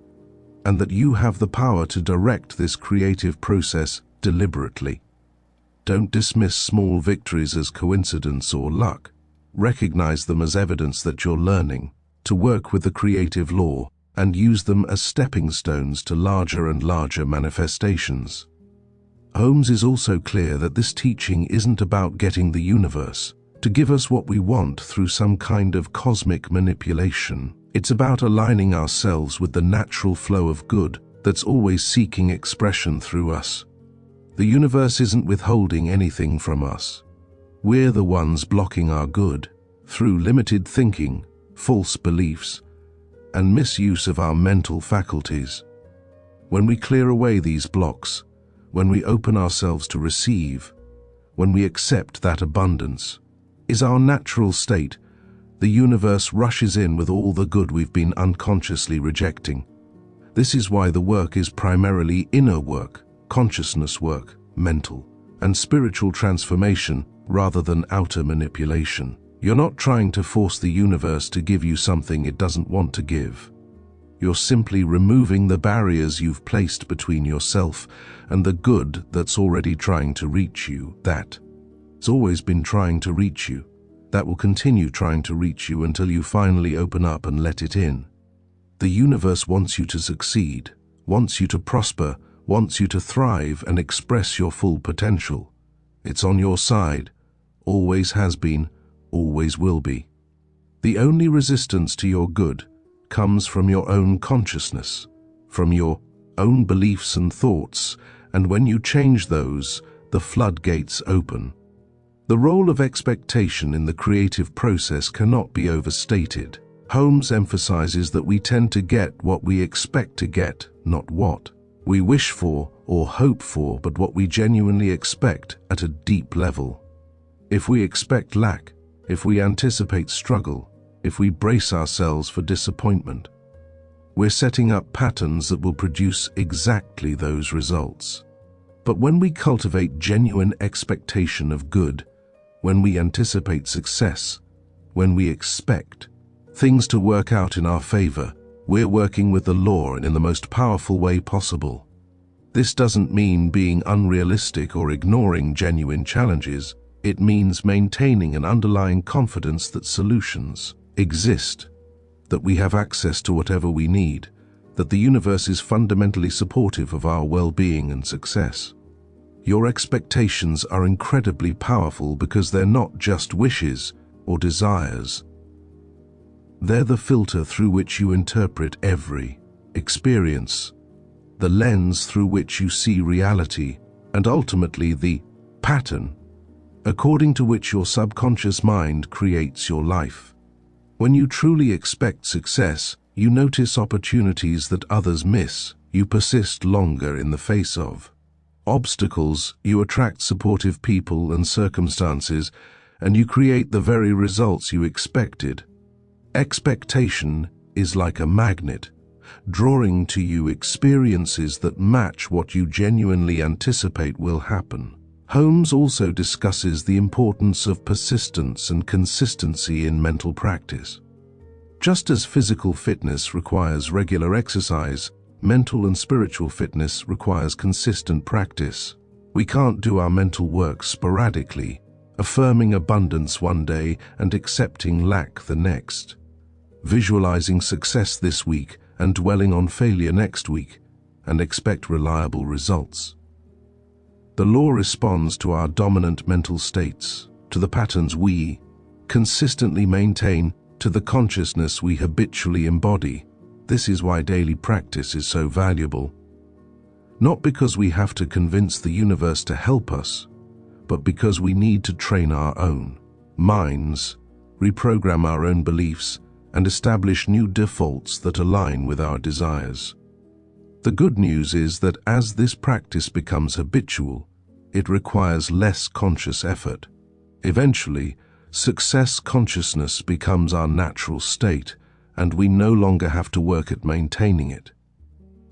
and that you have the power to direct this creative process deliberately. Don't dismiss small victories as coincidence or luck. Recognize them as evidence that you're learning to work with the creative law and use them as stepping stones to larger and larger manifestations. Holmes is also clear that this teaching isn't about getting the universe to give us what we want through some kind of cosmic manipulation. It's about aligning ourselves with the natural flow of good that's always seeking expression through us. The universe isn't withholding anything from us. We're the ones blocking our good through limited thinking, false beliefs, and misuse of our mental faculties. When we clear away these blocks, when we open ourselves to receive, when we accept that abundance is our natural state, the universe rushes in with all the good we've been unconsciously rejecting. This is why the work is primarily inner work, consciousness work, mental and spiritual transformation rather than outer manipulation. You're not trying to force the universe to give you something it doesn't want to give. You're simply removing the barriers you've placed between yourself and the good that's already trying to reach you. That It's always been trying to reach you. That will continue trying to reach you until you finally open up and let it in. The universe wants you to succeed, wants you to prosper, wants you to thrive and express your full potential. It's on your side, always has been, always will be. The only resistance to your good comes from your own consciousness, from your own beliefs and thoughts, and when you change those, the floodgates open. The role of expectation in the creative process cannot be overstated. Holmes emphasizes that we tend to get what we expect to get, not what we wish for or hope for, but what we genuinely expect at a deep level. If we expect lack, if we anticipate struggle, if we brace ourselves for disappointment, we're setting up patterns that will produce exactly those results. But when we cultivate genuine expectation of good, when we anticipate success, when we expect things to work out in our favor, we're working with the law and in the most powerful way possible. This doesn't mean being unrealistic or ignoring genuine challenges. It means maintaining an underlying confidence that solutions exist, that we have access to whatever we need, that the universe is fundamentally supportive of our well-being and success. Your expectations are incredibly powerful because they're not just wishes or desires. They're the filter through which you interpret every experience, the lens through which you see reality, and ultimately the pattern according to which your subconscious mind creates your life. When you truly expect success, you notice opportunities that others miss. You persist longer in the face of obstacles, you attract supportive people and circumstances, and you create the very results you expected. Expectation is like a magnet, drawing to you experiences that match what you genuinely anticipate will happen. Holmes also discusses the importance of persistence and consistency in mental practice. Just as physical fitness requires regular exercise, mental and spiritual fitness requires consistent practice. We can't do our mental work sporadically, affirming abundance one day and accepting lack the next, visualizing success this week and dwelling on failure next week, and expect reliable results. The law responds to our dominant mental states, to the patterns we consistently maintain, to the consciousness we habitually embody. This is why daily practice is so valuable. Not because we have to convince the universe to help us, but because we need to train our own minds, reprogram our own beliefs, and establish new defaults that align with our desires. The good news is that as this practice becomes habitual, it requires less conscious effort. Eventually, success consciousness becomes our natural state, and we no longer have to work at maintaining it.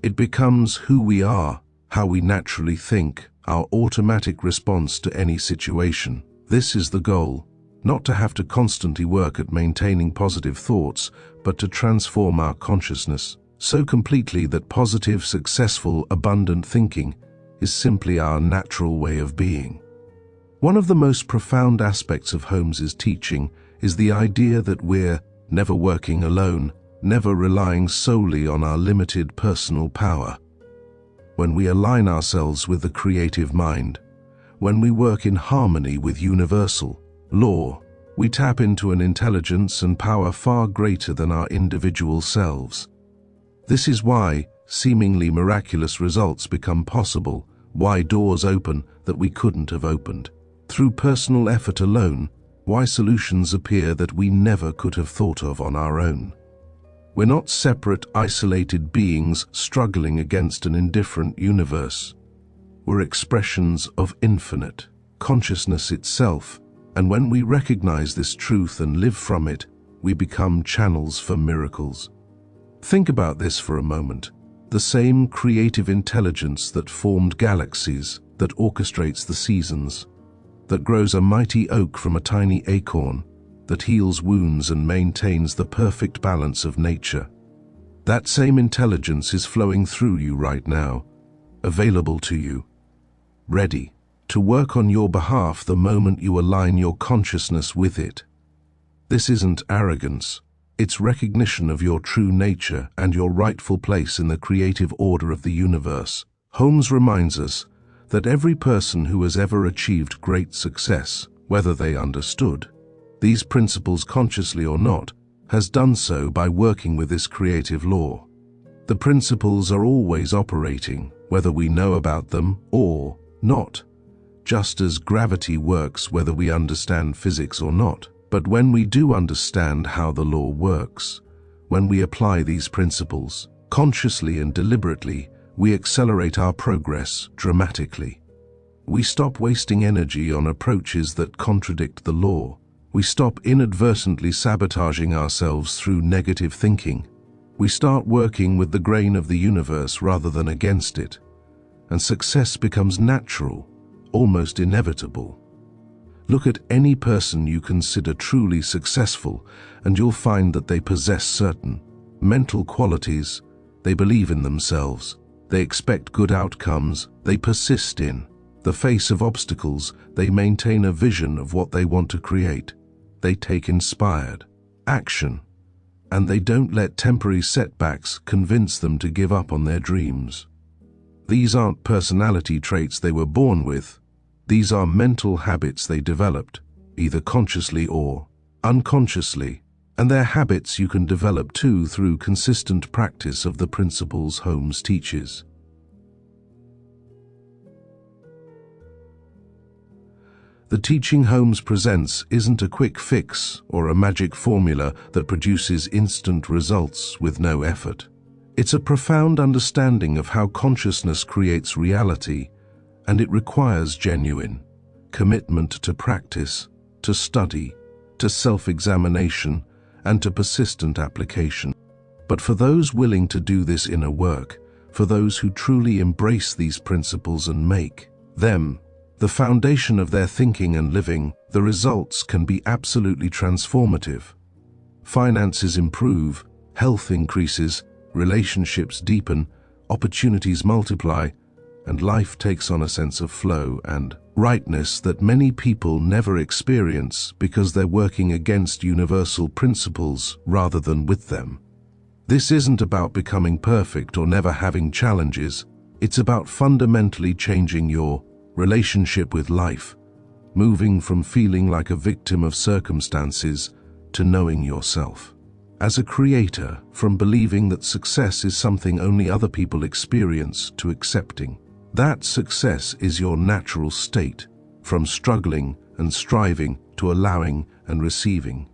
It becomes who we are, how we naturally think, our automatic response to any situation. This is the goal, not to have to constantly work at maintaining positive thoughts, but to transform our consciousness so completely that positive, successful, abundant thinking is simply our natural way of being. One of the most profound aspects of Holmes's teaching is the idea that we're never working alone, never relying solely on our limited personal power. When we align ourselves with the creative mind, when we work in harmony with universal law, we tap into an intelligence and power far greater than our individual selves. This is why seemingly miraculous results become possible, why doors open that we couldn't have opened through personal effort alone, why solutions appear that we never could have thought of on our own. We're not separate, isolated beings struggling against an indifferent universe. We're expressions of infinite consciousness itself, and when we recognize this truth and live from it, we become channels for miracles. Think about this for a moment. The same creative intelligence that formed galaxies, that orchestrates the seasons, that grows a mighty oak from a tiny acorn, that heals wounds and maintains the perfect balance of nature. That same intelligence is flowing through you right now, available to you, ready to work on your behalf the moment you align your consciousness with it. This isn't arrogance. It's recognition of your true nature and your rightful place in the creative order of the universe. Holmes reminds us that every person who has ever achieved great success, whether they understood these principles consciously or not, has done so by working with this creative law. The principles are always operating, whether we know about them or not, just as gravity works whether we understand physics or not. But when we do understand how the law works, when we apply these principles, consciously and deliberately, we accelerate our progress dramatically. We stop wasting energy on approaches that contradict the law. We stop inadvertently sabotaging ourselves through negative thinking. We start working with the grain of the universe rather than against it, and success becomes natural, almost inevitable. Look at any person you consider truly successful, and you'll find that they possess certain mental qualities. They believe in themselves. They expect good outcomes. They persist in the face of obstacles. They maintain a vision of what they want to create. They take inspired action, and they don't let temporary setbacks convince them to give up on their dreams. These aren't personality traits they were born with. These are mental habits they developed, either consciously or unconsciously, and they're habits you can develop too through consistent practice of the principles Holmes teaches. The teaching Holmes presents isn't a quick fix or a magic formula that produces instant results with no effort. It's a profound understanding of how consciousness creates reality, and it requires genuine commitment to practice, to study, to self-examination, and to persistent application. But for those willing to do this inner work, for those who truly embrace these principles and make them the foundation of their thinking and living, the results can be absolutely transformative. Finances improve, health increases, relationships deepen, opportunities multiply, and life takes on a sense of flow and rightness that many people never experience because they're working against universal principles rather than with them. This isn't about becoming perfect or never having challenges. It's about fundamentally changing your relationship with life, moving from feeling like a victim of circumstances to knowing yourself as a creator, from believing that success is something only other people experience to accepting that success is your natural state, from struggling and striving to allowing and receiving.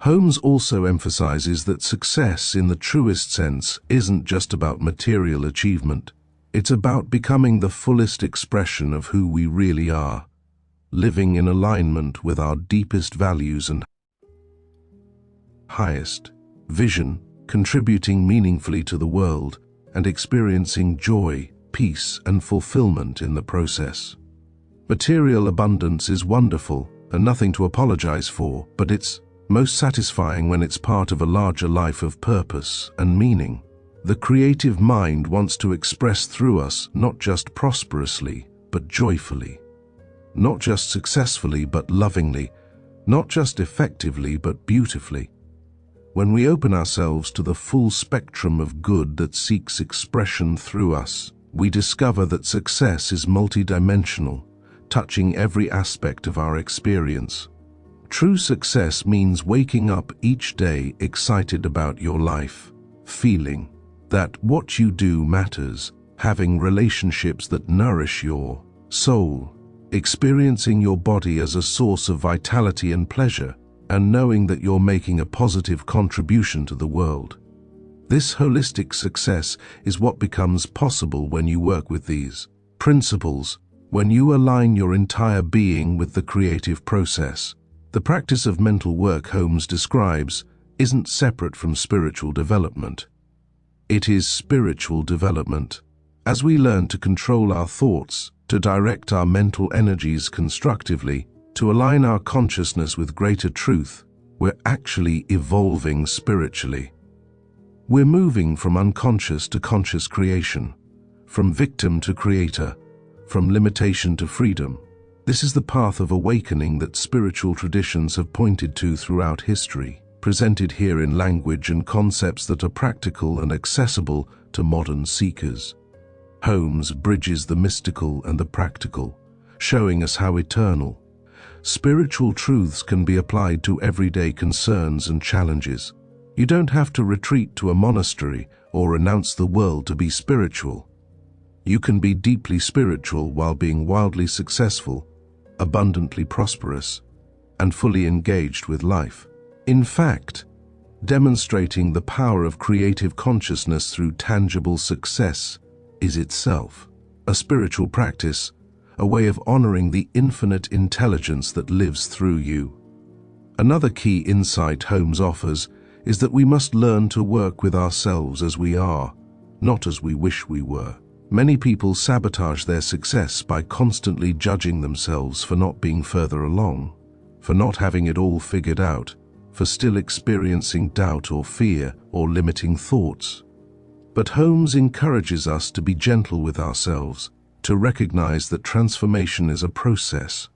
Holmes also emphasizes that success in the truest sense isn't just about material achievement. It's about becoming the fullest expression of who we really are, living in alignment with our deepest values and highest vision, contributing meaningfully to the world, and experiencing joy, peace, and fulfillment in the process. Material abundance is wonderful and nothing to apologize for, but it's most satisfying when it's part of a larger life of purpose and meaning. The creative mind wants to express through us not just prosperously, but joyfully. Not just successfully, but lovingly. Not just effectively, but beautifully. When we open ourselves to the full spectrum of good that seeks expression through us, we discover that success is multidimensional, touching every aspect of our experience. True success means waking up each day excited about your life, feeling that what you do matters, having relationships that nourish your soul, experiencing your body as a source of vitality and pleasure, and knowing that you're making a positive contribution to the world. This holistic success is what becomes possible when you work with these principles, when you align your entire being with the creative process. The practice of mental work Holmes describes isn't separate from spiritual development. It is spiritual development. As we learn to control our thoughts, to direct our mental energies constructively, to align our consciousness with greater truth, we're actually evolving spiritually. We're moving from unconscious to conscious creation, from victim to creator, from limitation to freedom. This is the path of awakening that spiritual traditions have pointed to throughout history, presented here in language and concepts that are practical and accessible to modern seekers. Holmes bridges the mystical and the practical, showing us how eternal, spiritual truths can be applied to everyday concerns and challenges. You don't have to retreat to a monastery or renounce the world to be spiritual. You can be deeply spiritual while being wildly successful, abundantly prosperous, and fully engaged with life. In fact, demonstrating the power of creative consciousness through tangible success is itself a spiritual practice, a way of honoring the infinite intelligence that lives through you. Another key insight Holmes offers is that we must learn to work with ourselves as we are, not as we wish we were. Many people sabotage their success by constantly judging themselves for not being further along, for not having it all figured out, for still experiencing doubt or fear or limiting thoughts. But Holmes encourages us to be gentle with ourselves, to recognize that transformation is a process,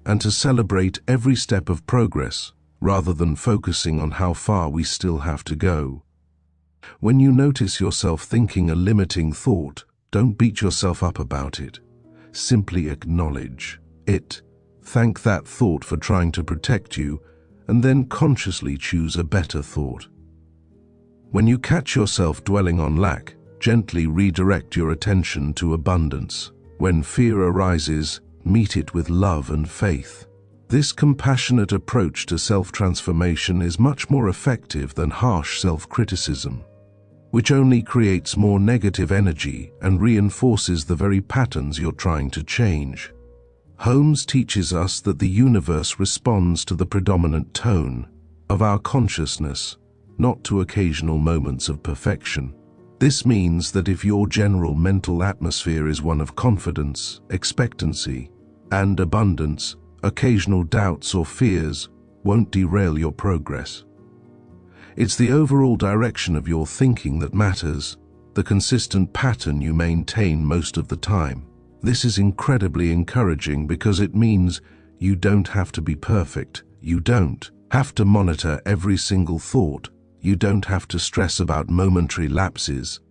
and to celebrate every step of progress, rather than focusing on how far we still have to go. When you notice yourself thinking a limiting thought, don't beat yourself up about it. Simply acknowledge it. Thank that thought for trying to protect you, and then consciously choose a better thought. When you catch yourself dwelling on lack, gently redirect your attention to abundance. When fear arises, meet it with love and faith. This compassionate approach to self-transformation is much more effective than harsh self-criticism, which only creates more negative energy and reinforces the very patterns you're trying to change. Holmes teaches us that the universe responds to the predominant tone of our consciousness, not to occasional moments of perfection. This means that if your general mental atmosphere is one of confidence, expectancy, and abundance, occasional doubts or fears won't derail your progress. It's the overall direction of your thinking that matters, the consistent pattern you maintain most of the time. This is incredibly encouraging because it means you don't have to be perfect. You don't have to monitor every single thought. You don't have to stress about momentary lapses.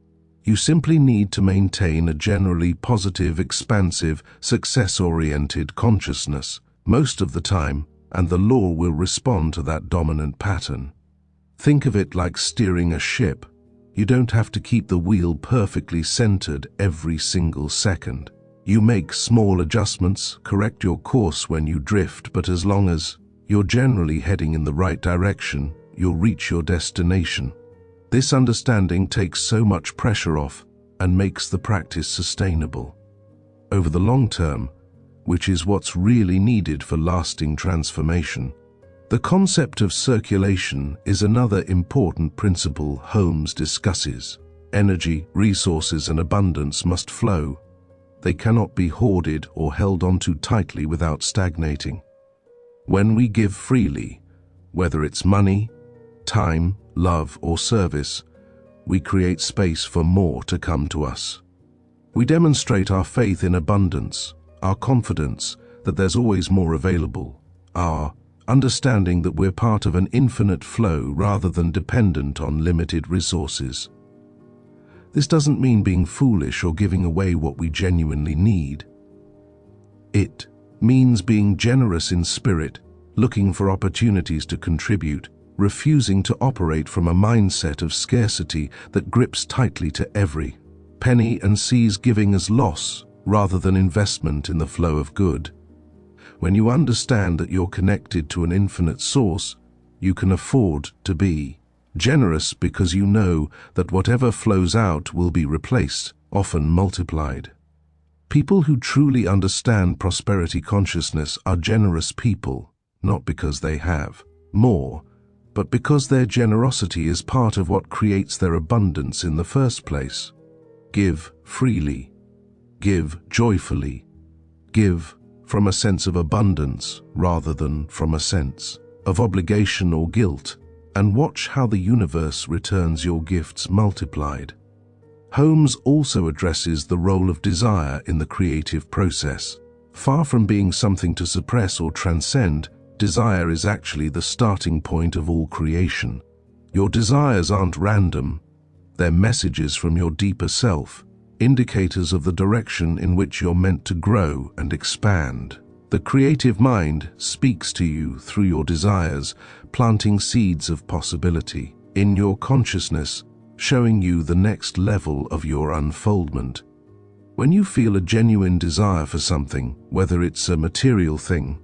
You simply need to maintain a generally positive, expansive, success-oriented consciousness most of the time, and the law will respond to that dominant pattern. Think of it like steering a ship. You don't have to keep the wheel perfectly centered every single second. You make small adjustments, correct your course when you drift, but as long as you're generally heading in the right direction, you'll reach your destination. This understanding takes so much pressure off and makes the practice sustainable. Over the long term, which is what's really needed for lasting transformation. The concept of circulation is another important principle Holmes discusses. Energy, resources, and abundance must flow. They cannot be hoarded or held onto tightly without stagnating. When we give freely, whether it's money, time, love, or service, we create space for more to come to us. We demonstrate our faith in abundance, our confidence that there's always more available, our understanding that we're part of an infinite flow rather than dependent on limited resources. This doesn't mean being foolish or giving away what we genuinely need. It means being generous in spirit, looking for opportunities to contribute, refusing to operate from a mindset of scarcity that grips tightly to every penny and sees giving as loss rather than investment in the flow of good. When you understand that you're connected to an infinite source, you can afford to be generous because you know that whatever flows out will be replaced, often multiplied. People who truly understand prosperity consciousness are generous people, not because they have more, but because their generosity is part of what creates their abundance in the first place. Give freely. Give joyfully. Give from a sense of abundance rather than from a sense of obligation or guilt, and watch how the universe returns your gifts multiplied. Holmes also addresses the role of desire in the creative process. Far from being something to suppress or transcend, desire is actually the starting point of all creation. Your desires aren't random. They're messages from your deeper self, indicators of the direction in which you're meant to grow and expand. The creative mind speaks to you through your desires, planting seeds of possibility in your consciousness, showing you the next level of your unfoldment. When you feel a genuine desire for something, whether it's a material thing,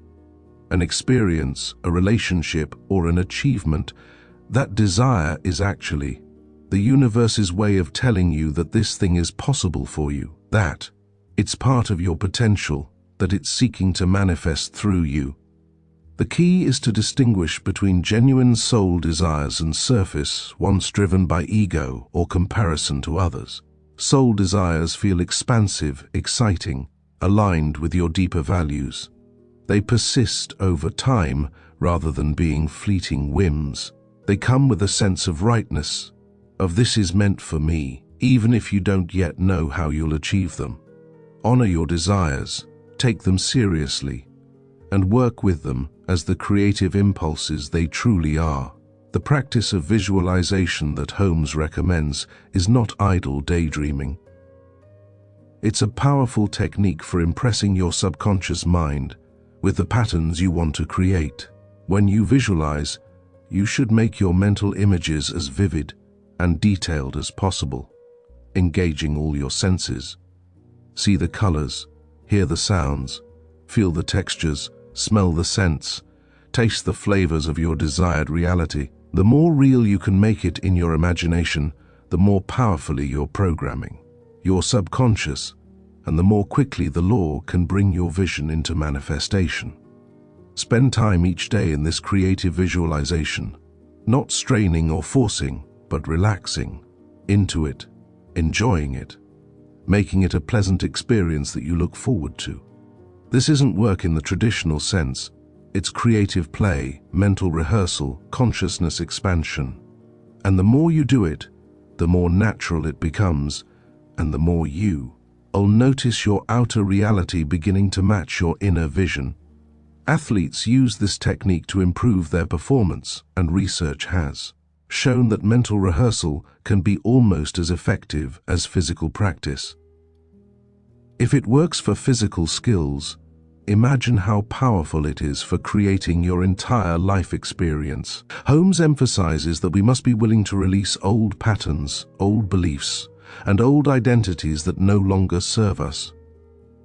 an experience, a relationship, or an achievement, that desire is actually the universe's way of telling you that this thing is possible for you, that it's part of your potential, that it's seeking to manifest through you. The key is to distinguish between genuine soul desires and surface ones driven by ego or comparison to others. Soul desires feel expansive, exciting, aligned with your deeper values. They persist over time rather than being fleeting whims. They come with a sense of rightness, of this is meant for me, even if you don't yet know how you'll achieve them. Honor your desires, take them seriously, and work with them as the creative impulses they truly are. The practice of visualization that Holmes recommends is not idle daydreaming. It's a powerful technique for impressing your subconscious mind with the patterns you want to create. When you visualize, you should make your mental images as vivid and detailed as possible, engaging all your senses. See the colors, hear the sounds, feel the textures, smell the scents, taste the flavors of your desired reality. The more real you can make it in your imagination, the more powerfully you're programming your subconscious, and the more quickly the law can bring your vision into manifestation. Spend time each day in this creative visualization, not straining or forcing, but relaxing into it, enjoying it, making it a pleasant experience that you look forward to. This isn't work in the traditional sense. It's creative play, mental rehearsal, consciousness expansion. And the more you do it, the more natural it becomes, and the more you'll notice your outer reality beginning to match your inner vision. Athletes use this technique to improve their performance, and research has shown that mental rehearsal can be almost as effective as physical practice. If it works for physical skills, imagine how powerful it is for creating your entire life experience. Holmes emphasizes that we must be willing to release old patterns, old beliefs, and old identities that no longer serve us.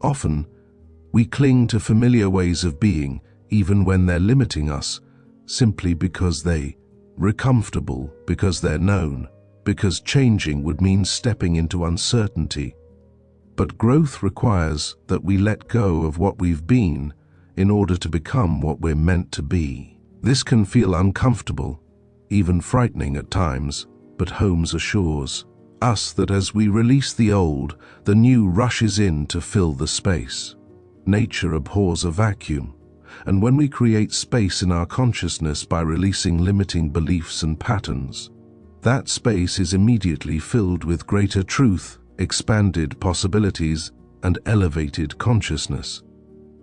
Often, we cling to familiar ways of being, even when they're limiting us, simply because we're comfortable, because they're known, because changing would mean stepping into uncertainty. But growth requires that we let go of what we've been in order to become what we're meant to be. This can feel uncomfortable, even frightening at times, but Holmes assures us that as we release the old, the new rushes in to fill the space. Nature abhors a vacuum, and when we create space in our consciousness by releasing limiting beliefs and patterns, that space is immediately filled with greater truth, expanded possibilities, and elevated consciousness.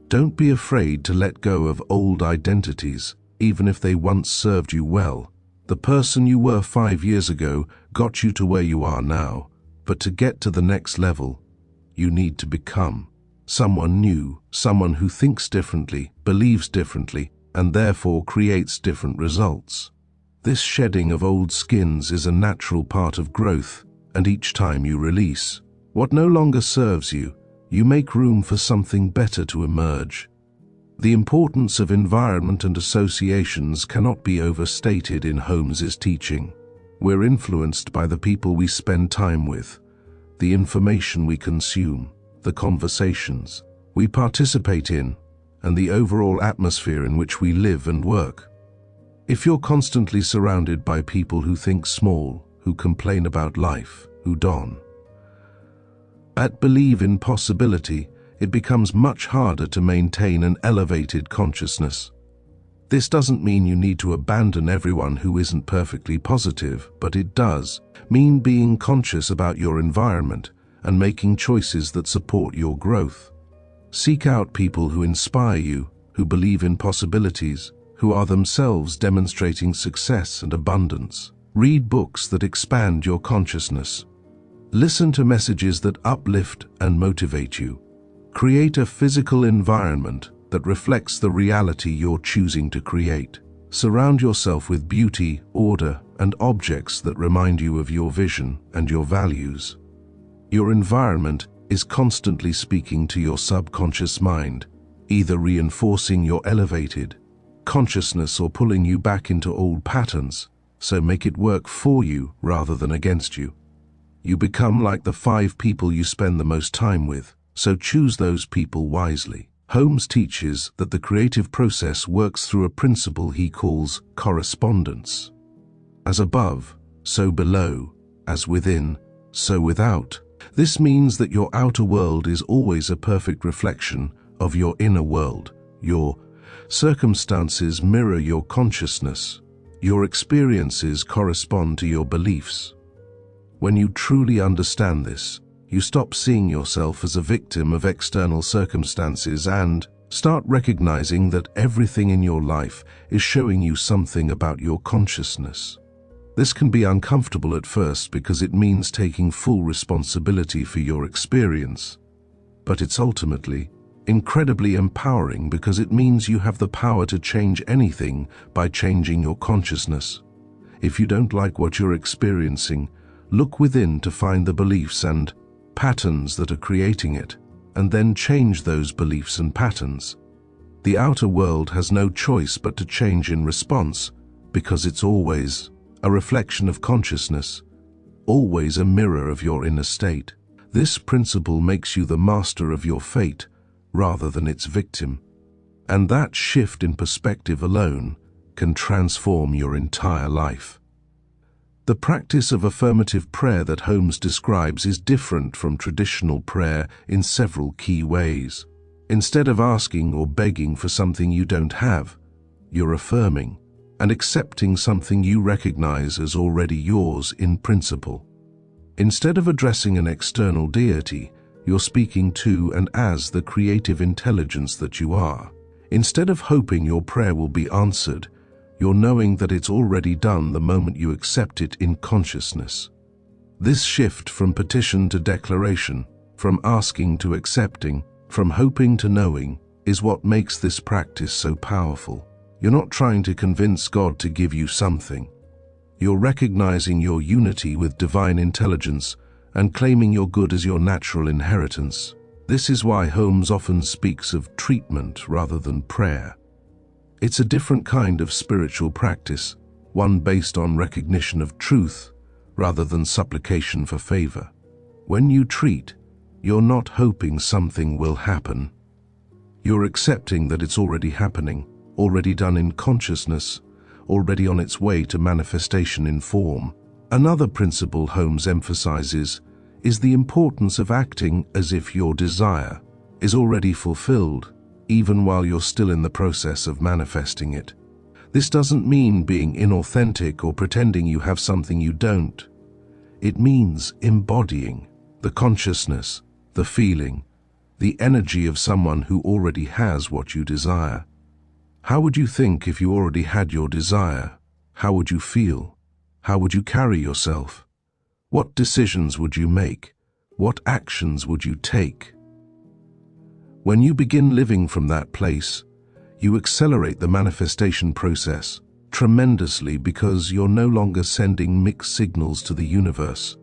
Don't be afraid to let go of old identities, even if they once served you well. The person you were 5 years ago got you to where you are now, but to get to the next level, you need to become someone new, someone who thinks differently, believes differently, and therefore creates different results. This shedding of old skins is a natural part of growth, and each time you release what no longer serves you, you make room for something better to emerge. The importance of environment and associations cannot be overstated in Holmes's teaching. We're influenced by the people we spend time with, the information we consume, the conversations we participate in, and the overall atmosphere in which we live and work. If you're constantly surrounded by people who think small, who complain about life, who don't believe in possibility, it becomes much harder to maintain an elevated consciousness. This doesn't mean you need to abandon everyone who isn't perfectly positive, but it does mean being conscious about your environment and making choices that support your growth. Seek out people who inspire you, who believe in possibilities, who are themselves demonstrating success and abundance. Read books that expand your consciousness. Listen to messages that uplift and motivate you. Create a physical environment that reflects the reality you're choosing to create. Surround yourself with beauty, order, and objects that remind you of your vision and your values. Your environment is constantly speaking to your subconscious mind, either reinforcing your elevated consciousness or pulling you back into old patterns, so make it work for you rather than against you. You become like the 5 people you spend the most time with, so choose those people wisely. Holmes teaches that the creative process works through a principle he calls correspondence. As above, so below; as within, so without. This means that your outer world is always a perfect reflection of your inner world. Your circumstances mirror your consciousness. Your experiences correspond to your beliefs. When you truly understand this, you stop seeing yourself as a victim of external circumstances and start recognizing that everything in your life is showing you something about your consciousness. This can be uncomfortable at first because it means taking full responsibility for your experience, but it's ultimately incredibly empowering because it means you have the power to change anything by changing your consciousness. If you don't like what you're experiencing, look within to find the beliefs and patterns that are creating it, and then change those beliefs and patterns. The outer world has no choice but to change in response, because it's always a reflection of consciousness, always a mirror of your inner state. This principle makes you the master of your fate rather than its victim, and that shift in perspective alone can transform your entire life. The practice of affirmative prayer that Holmes describes is different from traditional prayer in several key ways. Instead of asking or begging for something you don't have, you're affirming and accepting something you recognize as already yours in principle. Instead of addressing an external deity, you're speaking to and as the creative intelligence that you are. Instead of hoping your prayer will be answered, you're knowing that it's already done the moment you accept it in consciousness. This shift from petition to declaration, from asking to accepting, from hoping to knowing, is what makes this practice so powerful. You're not trying to convince God to give you something. You're recognizing your unity with divine intelligence and claiming your good as your natural inheritance. This is why Holmes often speaks of treatment rather than prayer. It's a different kind of spiritual practice, one based on recognition of truth rather than supplication for favor. When you treat, you're not hoping something will happen. You're accepting that it's already happening, already done in consciousness, already on its way to manifestation in form. Another principle Holmes emphasizes is the importance of acting as if your desire is already fulfilled, even while you're still in the process of manifesting it. This doesn't mean being inauthentic or pretending you have something you don't. It means embodying the consciousness, the feeling, the energy of someone who already has what you desire. How would you think if you already had your desire? How would you feel? How would you carry yourself? What decisions would you make? What actions would you take? When you begin living from that place, you accelerate the manifestation process tremendously because you're no longer sending mixed signals to the universe.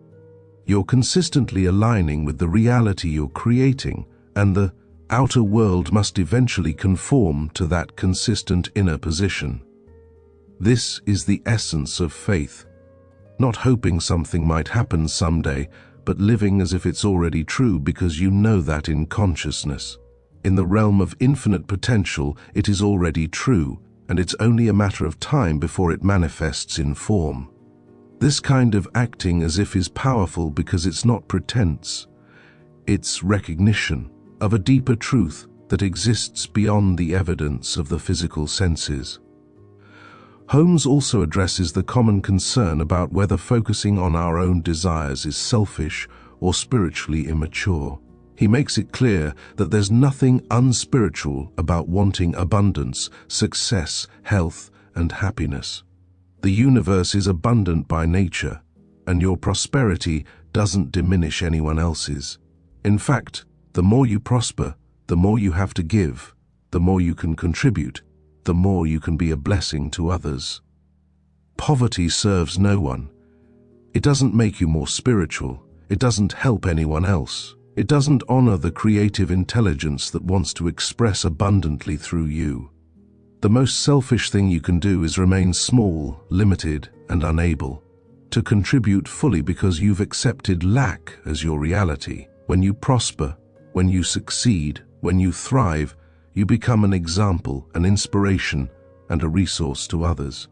You're consistently aligning with the reality you're creating, and the outer world must eventually conform to that consistent inner position. This is the essence of faith. Not hoping something might happen someday, but living as if it's already true because you know that in consciousness. In the realm of infinite potential, it is already true, and it's only a matter of time before it manifests in form. This kind of acting as if is powerful because it's not pretense. It's recognition of a deeper truth that exists beyond the evidence of the physical senses. Holmes also addresses the common concern about whether focusing on our own desires is selfish or spiritually immature. He makes it clear that there's nothing unspiritual about wanting abundance, success, health, and happiness. The universe is abundant by nature, and your prosperity doesn't diminish anyone else's. In fact, the more you prosper, the more you have to give, the more you can contribute, the more you can be a blessing to others. Poverty serves no one. It doesn't make you more spiritual. It doesn't help anyone else. It doesn't honor the creative intelligence that wants to express abundantly through you. The most selfish thing you can do is remain small, limited, and unable to contribute fully because you've accepted lack as your reality. When you prosper, when you succeed, when you thrive, you become an example, an inspiration, and a resource to others.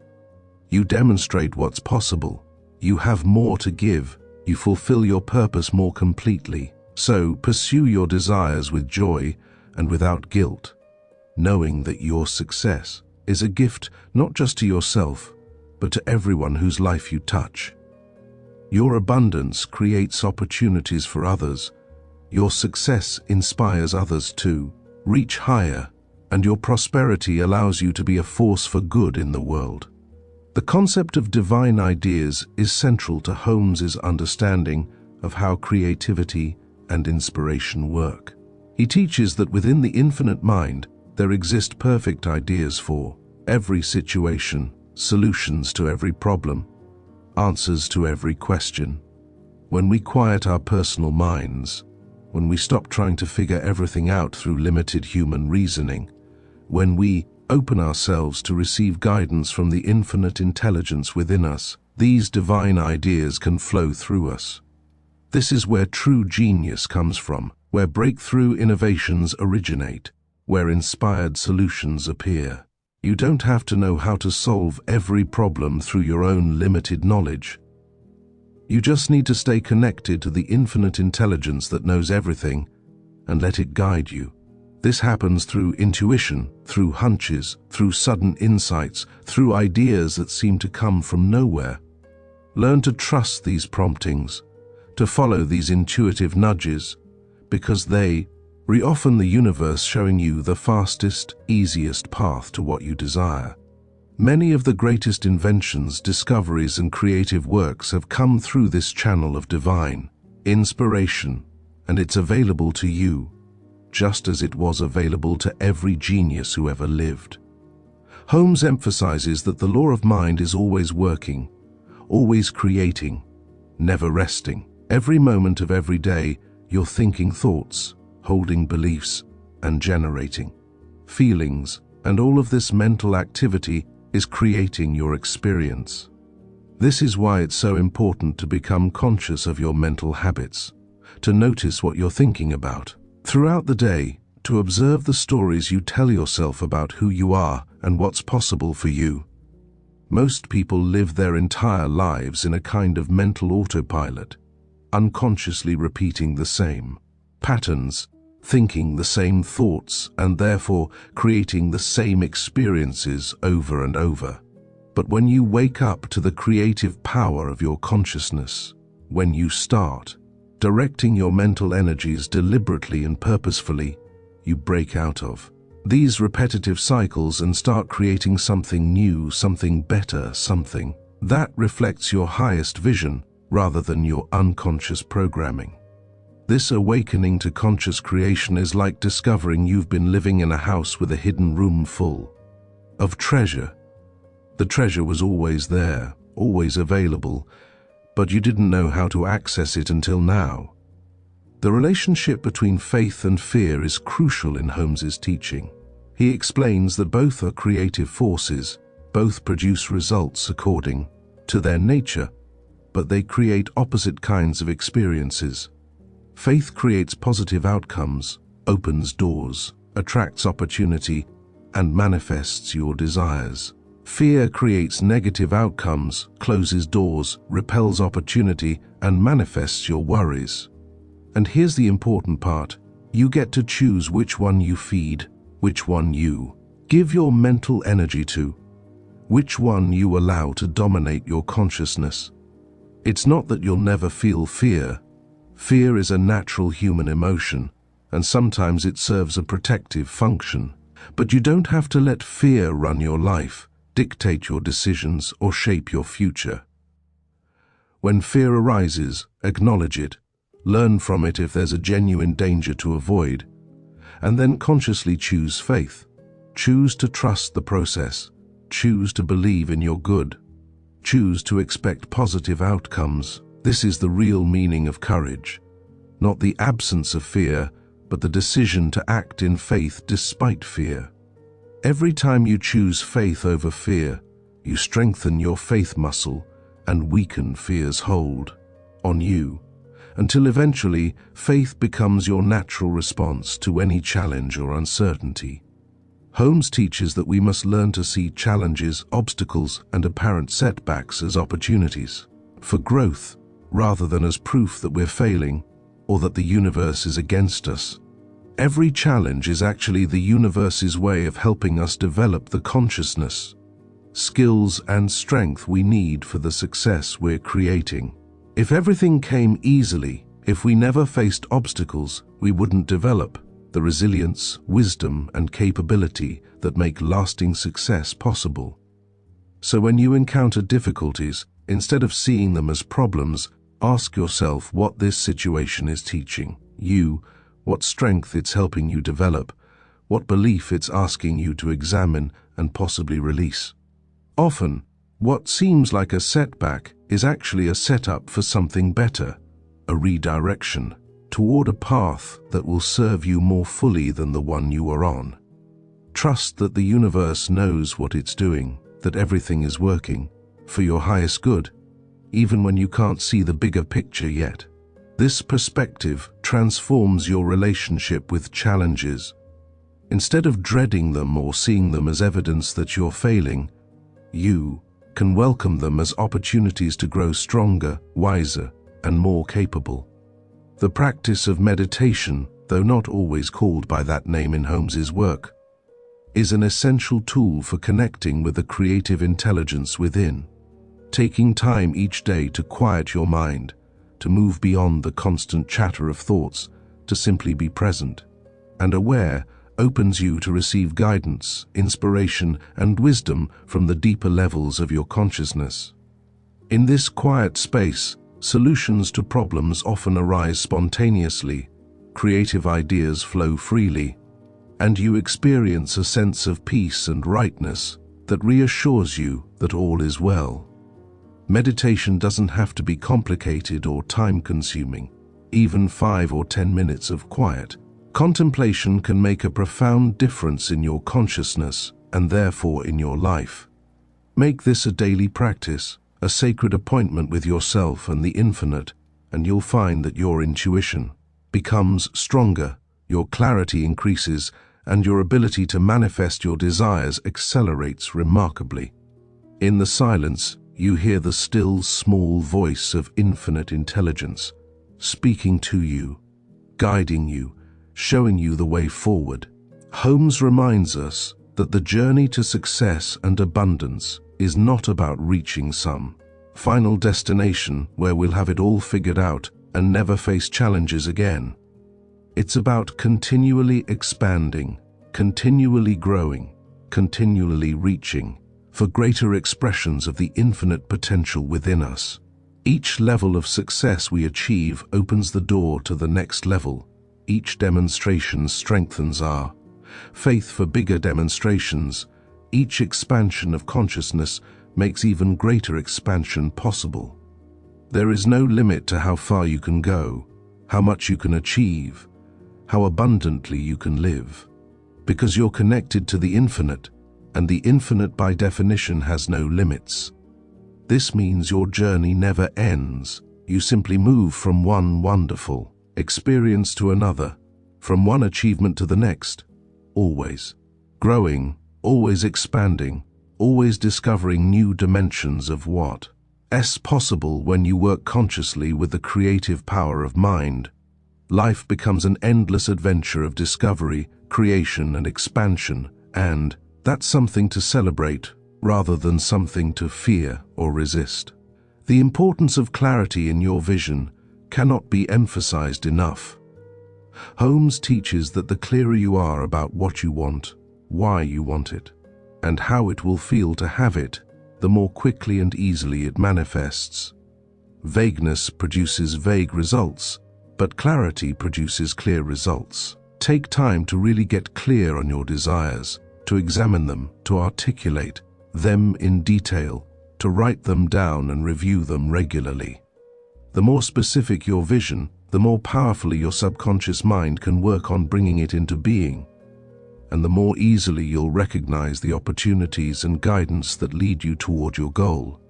You demonstrate what's possible. You have more to give. You fulfill your purpose more completely. So pursue your desires with joy and without guilt, knowing that your success is a gift not just to yourself, but to everyone whose life you touch. Your abundance creates opportunities for others. Your success inspires others to reach higher, and your prosperity allows you to be a force for good in the world. The concept of divine ideas is central to Holmes's understanding of how creativity and inspiration work. He teaches that within the infinite mind, there exist perfect ideas for every situation, solutions to every problem, answers to every question. When we quiet our personal minds, when we stop trying to figure everything out through limited human reasoning, when we open ourselves to receive guidance from the infinite intelligence within us, these divine ideas can flow through us. This is where true genius comes from, where breakthrough innovations originate, where inspired solutions appear. You don't have to know how to solve every problem through your own limited knowledge. You just need to stay connected to the infinite intelligence that knows everything and let it guide you. This happens through intuition, through hunches, through sudden insights, through ideas that seem to come from nowhere. Learn to trust these promptings, to follow these intuitive nudges, because they often the universe showing you the fastest, easiest path to what you desire. Many of the greatest inventions, discoveries, and creative works have come through this channel of divine inspiration, and it's available to you, just as it was available to every genius who ever lived. Holmes emphasizes that the law of mind is always working, always creating, never resting. Every moment of every day, you're thinking thoughts, holding beliefs, and generating feelings, and all of this mental activity is creating your experience. This is why it's so important to become conscious of your mental habits, to notice what you're thinking about throughout the day, to observe the stories you tell yourself about who you are and what's possible for you. Most people live their entire lives in a kind of mental autopilot, unconsciously repeating the same patterns, thinking the same thoughts, and therefore creating the same experiences over and over. But when you wake up to the creative power of your consciousness, when you start directing your mental energies deliberately and purposefully, you break out of these repetitive cycles and start creating something new, something better, something that reflects your highest vision rather than your unconscious programming. This awakening to conscious creation is like discovering you've been living in a house with a hidden room full of treasure. The treasure was always there, always available, but you didn't know how to access it until now. The relationship between faith and fear is crucial in Holmes's teaching. He explains that both are creative forces, both produce results according to their nature, but they create opposite kinds of experiences. Faith creates positive outcomes, opens doors, attracts opportunity, and manifests your desires. Fear creates negative outcomes, closes doors, repels opportunity, and manifests your worries. And here's the important part: you get to choose which one you feed, which one you give your mental energy to. which one you allow to dominate your consciousness. It's not that you'll never feel fear. Fear is a natural human emotion, and sometimes it serves a protective function. But you don't have to let fear run your life, dictate your decisions, or shape your future. When fear arises, acknowledge it, learn from it if there's a genuine danger to avoid, and then consciously choose faith. Choose to trust the process. Choose to believe in your good. Choose to expect positive outcomes. This is the real meaning of courage. Not the absence of fear, but the decision to act in faith despite fear. Every time you choose faith over fear, you strengthen your faith muscle and weaken fear's hold on you, until eventually faith becomes your natural response to any challenge or uncertainty. Holmes teaches that we must learn to see challenges, obstacles, and apparent setbacks as opportunities for growth, rather than as proof that we're failing or that the universe is against us. Every challenge is actually the universe's way of helping us develop the consciousness, skills, and strength we need for the success we're creating. If everything came easily, if we never faced obstacles, we wouldn't develop the resilience, wisdom, and capability that make lasting success possible. So when you encounter difficulties, instead of seeing them as problems, ask yourself what this situation is teaching you, what strength it's helping you develop, what belief it's asking you to examine and possibly release. Often, what seems like a setback is actually a setup for something better, a redirection toward a path that will serve you more fully than the one you are on. Trust that the universe knows what it's doing, that everything is working for your highest good, even when you can't see the bigger picture yet. This perspective transforms your relationship with challenges. Instead of dreading them or seeing them as evidence that you're failing, you can welcome them as opportunities to grow stronger, wiser, and more capable. The practice of meditation, though not always called by that name in Holmes's work, is an essential tool for connecting with the creative intelligence within. Taking time each day to quiet your mind, to move beyond the constant chatter of thoughts, to simply be present and aware, opens you to receive guidance, inspiration, and wisdom from the deeper levels of your consciousness. In this quiet space, solutions to problems often arise spontaneously, creative ideas flow freely, and you experience a sense of peace and rightness that reassures you that all is well. Meditation doesn't have to be complicated or time-consuming. Even 5 or 10 minutes of quiet contemplation can make a profound difference in your consciousness and therefore in your life. Make this a daily practice, a sacred appointment with yourself and the infinite, and you'll find that your intuition becomes stronger, your clarity increases, and your ability to manifest your desires accelerates remarkably. In the silence, you hear the still, small voice of infinite intelligence, speaking to you, guiding you, showing you the way forward. Holmes reminds us that the journey to success and abundance is not about reaching some final destination where we'll have it all figured out and never face challenges again. It's about continually expanding, continually growing, continually reaching for greater expressions of the infinite potential within us. Each level of success we achieve opens the door to the next level. Each demonstration strengthens our faith for bigger demonstrations. Each expansion of consciousness makes even greater expansion possible. There is no limit to how far you can go, how much you can achieve, how abundantly you can live, because you're connected to the infinite, and the infinite by definition has no limits. This means your journey never ends. You simply move from one wonderful experience to another, from one achievement to the next, always growing, always expanding, always discovering new dimensions of what's possible when you work consciously with the creative power of mind. Life becomes an endless adventure of discovery, creation, and expansion, and that's something to celebrate rather than something to fear or resist. The importance of clarity in your vision cannot be emphasized enough. Holmes teaches that the clearer you are about what you want, why you want it, and how it will feel to have it, the more quickly and easily it manifests. Vagueness produces vague results, but clarity produces clear results. Take time to really get clear on your desires, to examine them, to articulate them in detail, to write them down and review them regularly. The more specific your vision, the more powerfully your subconscious mind can work on bringing it into being, and the more easily you'll recognize the opportunities and guidance that lead you toward your goal.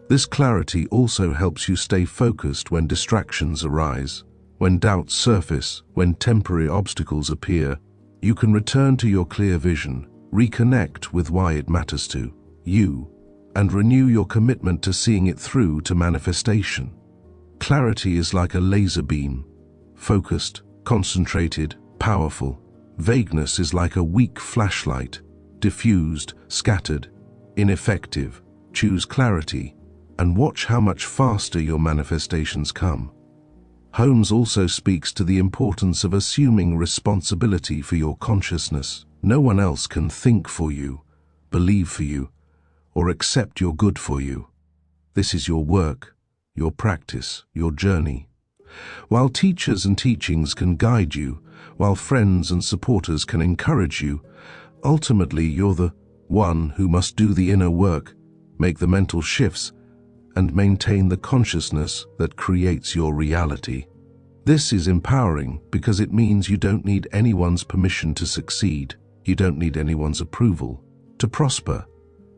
This clarity also helps you stay focused when distractions arise, when doubts surface, when temporary obstacles appear. You can return to your clear vision, reconnect with why it matters to you, and renew your commitment to seeing it through to manifestation. Clarity is like a laser beam, focused, concentrated, powerful. Vagueness is like a weak flashlight, diffused, scattered, ineffective. Choose clarity, and watch how much faster your manifestations come. Holmes also speaks to the importance of assuming responsibility for your consciousness. No one else can think for you, believe for you, or accept your good for you. This is your work, your practice, your journey. While teachers and teachings can guide you, while friends and supporters can encourage you, ultimately you're the one who must do the inner work, make the mental shifts, and maintain the consciousness that creates your reality. This is empowering because it means you don't need anyone's permission to succeed. You don't need anyone's approval to prosper.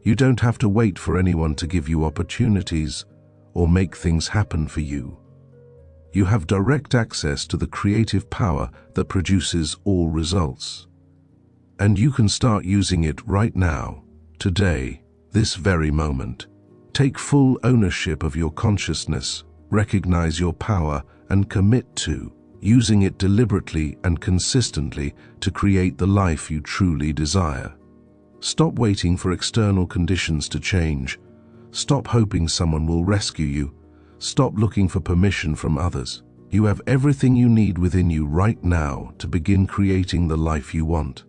You don't have to wait for anyone to give you opportunities or make things happen for you. You have direct access to the creative power that produces all results. And you can start using it right now, today, this very moment. Take full ownership of your consciousness, recognize your power, and commit to using it deliberately and consistently to create the life you truly desire. Stop waiting for external conditions to change. Stop hoping someone will rescue you. Stop looking for permission from others. You have everything you need within you right now to begin creating the life you want.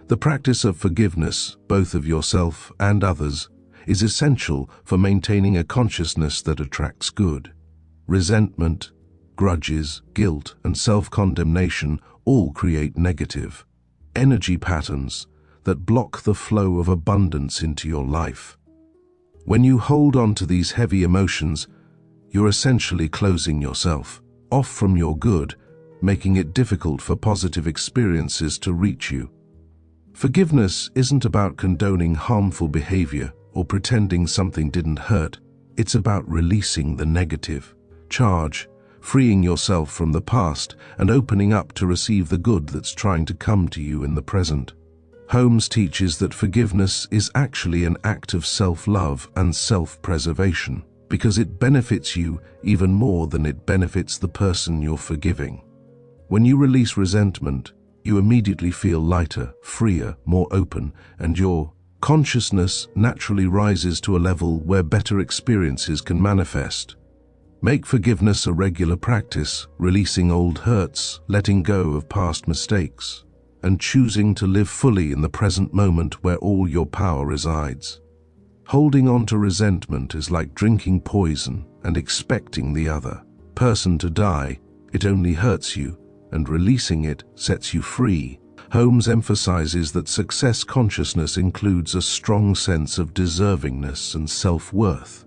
The practice of forgiveness, both of yourself and others, is essential for maintaining a consciousness that attracts good. Resentment, grudges, guilt, and self-condemnation all create negative energy patterns that block the flow of abundance into your life. When you hold on to these heavy emotions, you're essentially closing yourself off from your good, making it difficult for positive experiences to reach you. Forgiveness isn't about condoning harmful behavior or pretending something didn't hurt. It's about releasing the negative charge, freeing yourself from the past, and opening up to receive the good that's trying to come to you in the present. Holmes teaches that forgiveness is actually an act of self-love and self-preservation, because it benefits you even more than it benefits the person you're forgiving. When you release resentment, you immediately feel lighter, freer, more open, and your consciousness naturally rises to a level where better experiences can manifest. Make forgiveness a regular practice, releasing old hurts, letting go of past mistakes, and choosing to live fully in the present moment where all your power resides. Holding on to resentment is like drinking poison and expecting the other person to die. It only hurts you, and releasing it sets you free. Holmes emphasizes that success consciousness includes a strong sense of deservingness and self-worth.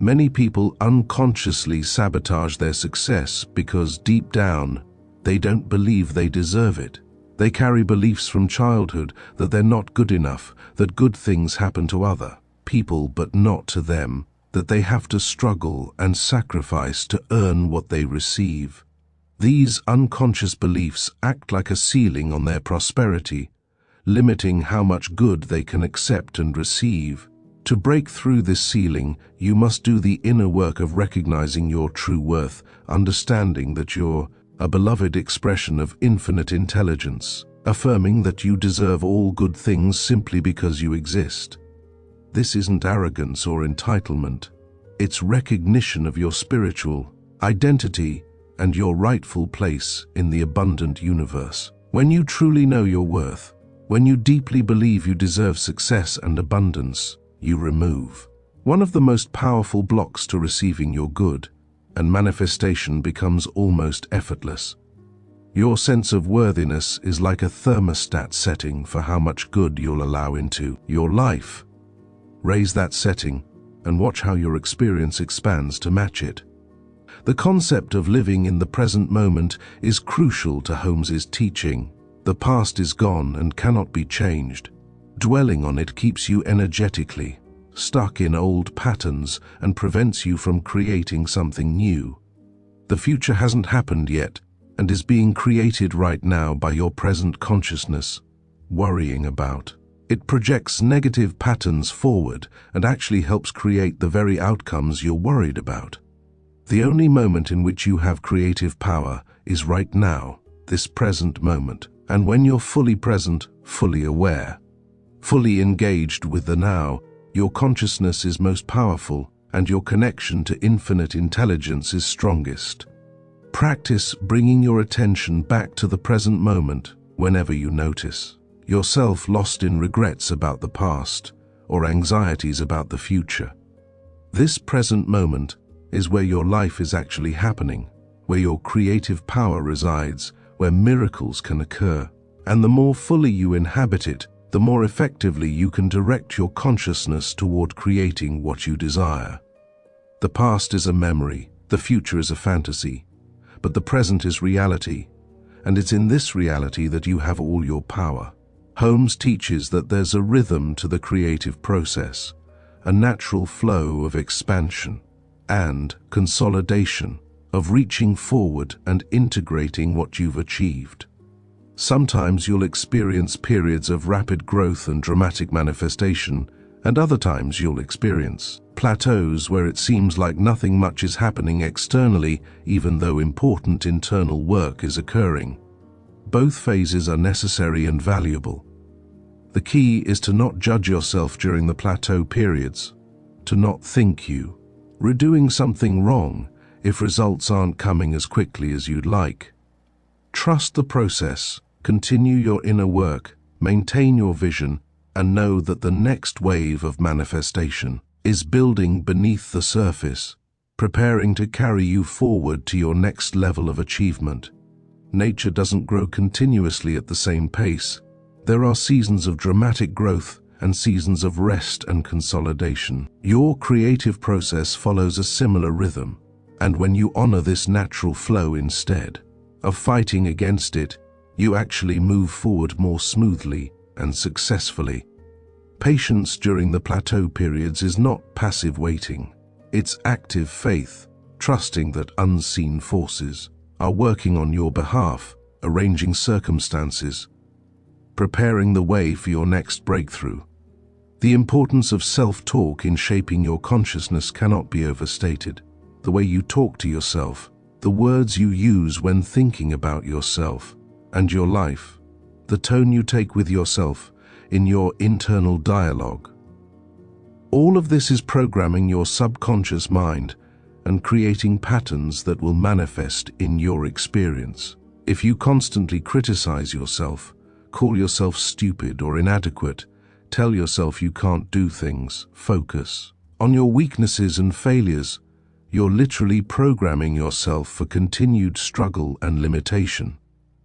Many people unconsciously sabotage their success because deep down, they don't believe they deserve it. They carry beliefs from childhood that they're not good enough, that good things happen to other people but not to them, that they have to struggle and sacrifice to earn what they receive. These unconscious beliefs act like a ceiling on their prosperity, limiting how much good they can accept and receive. To break through this ceiling, you must do the inner work of recognizing your true worth, understanding that you're a beloved expression of infinite intelligence, affirming that you deserve all good things simply because you exist. This isn't arrogance or entitlement. It's recognition of your spiritual identity and your rightful place in the abundant universe. When you truly know your worth, when you deeply believe you deserve success and abundance, you remove one of the most powerful blocks to receiving your good, and manifestation becomes almost effortless. Your sense of worthiness is like a thermostat setting for how much good you'll allow into your life. Raise that setting and watch how your experience expands to match it. The concept of living in the present moment is crucial to Holmes's teaching. The past is gone and cannot be changed. Dwelling on it keeps you energetically stuck in old patterns and prevents you from creating something new. The future hasn't happened yet and is being created right now by your present consciousness. Worrying about it projects negative patterns forward and actually helps create the very outcomes you're worried about. The only moment in which you have creative power is right now, this present moment. And when you're fully present, fully aware, fully engaged with the now, your consciousness is most powerful and your connection to infinite intelligence is strongest. Practice bringing your attention back to the present moment whenever you notice yourself lost in regrets about the past or anxieties about the future. This present moment is where your life is actually happening, where your creative power resides, where miracles can occur. And the more fully you inhabit it, the more effectively you can direct your consciousness toward creating what you desire. The past is a memory, the future is a fantasy, but the present is reality, and it's in this reality that you have all your power. Holmes teaches that there's a rhythm to the creative process, a natural flow of expansion and consolidation, of reaching forward and integrating what you've achieved. Sometimes you'll experience periods of rapid growth and dramatic manifestation, and other times you'll experience plateaus where it seems like nothing much is happening externally, even though important internal work is occurring. Both phases are necessary and valuable. The key is to not judge yourself during the plateau periods, to not think we're doing something wrong if results aren't coming as quickly as you'd like. Trust the process, continue your inner work, maintain your vision, and know that the next wave of manifestation is building beneath the surface, preparing to carry you forward to your next level of achievement. Nature doesn't grow continuously at the same pace. There are seasons of dramatic growth and seasons of rest and consolidation. Your creative process follows a similar rhythm, and when you honor this natural flow instead of fighting against it, you actually move forward more smoothly and successfully. Patience during the plateau periods is not passive waiting. It's active faith, trusting that unseen forces are working on your behalf, arranging circumstances, preparing the way for your next breakthrough. The importance of self-talk in shaping your consciousness cannot be overstated. The way you talk to yourself, the words you use when thinking about yourself and your life, the tone you take with yourself in your internal dialogue. All of this is programming your subconscious mind and creating patterns that will manifest in your experience. If you constantly criticize yourself, call yourself stupid or inadequate, tell yourself you can't do things, focus on your weaknesses and failures, you're literally programming yourself for continued struggle and limitation.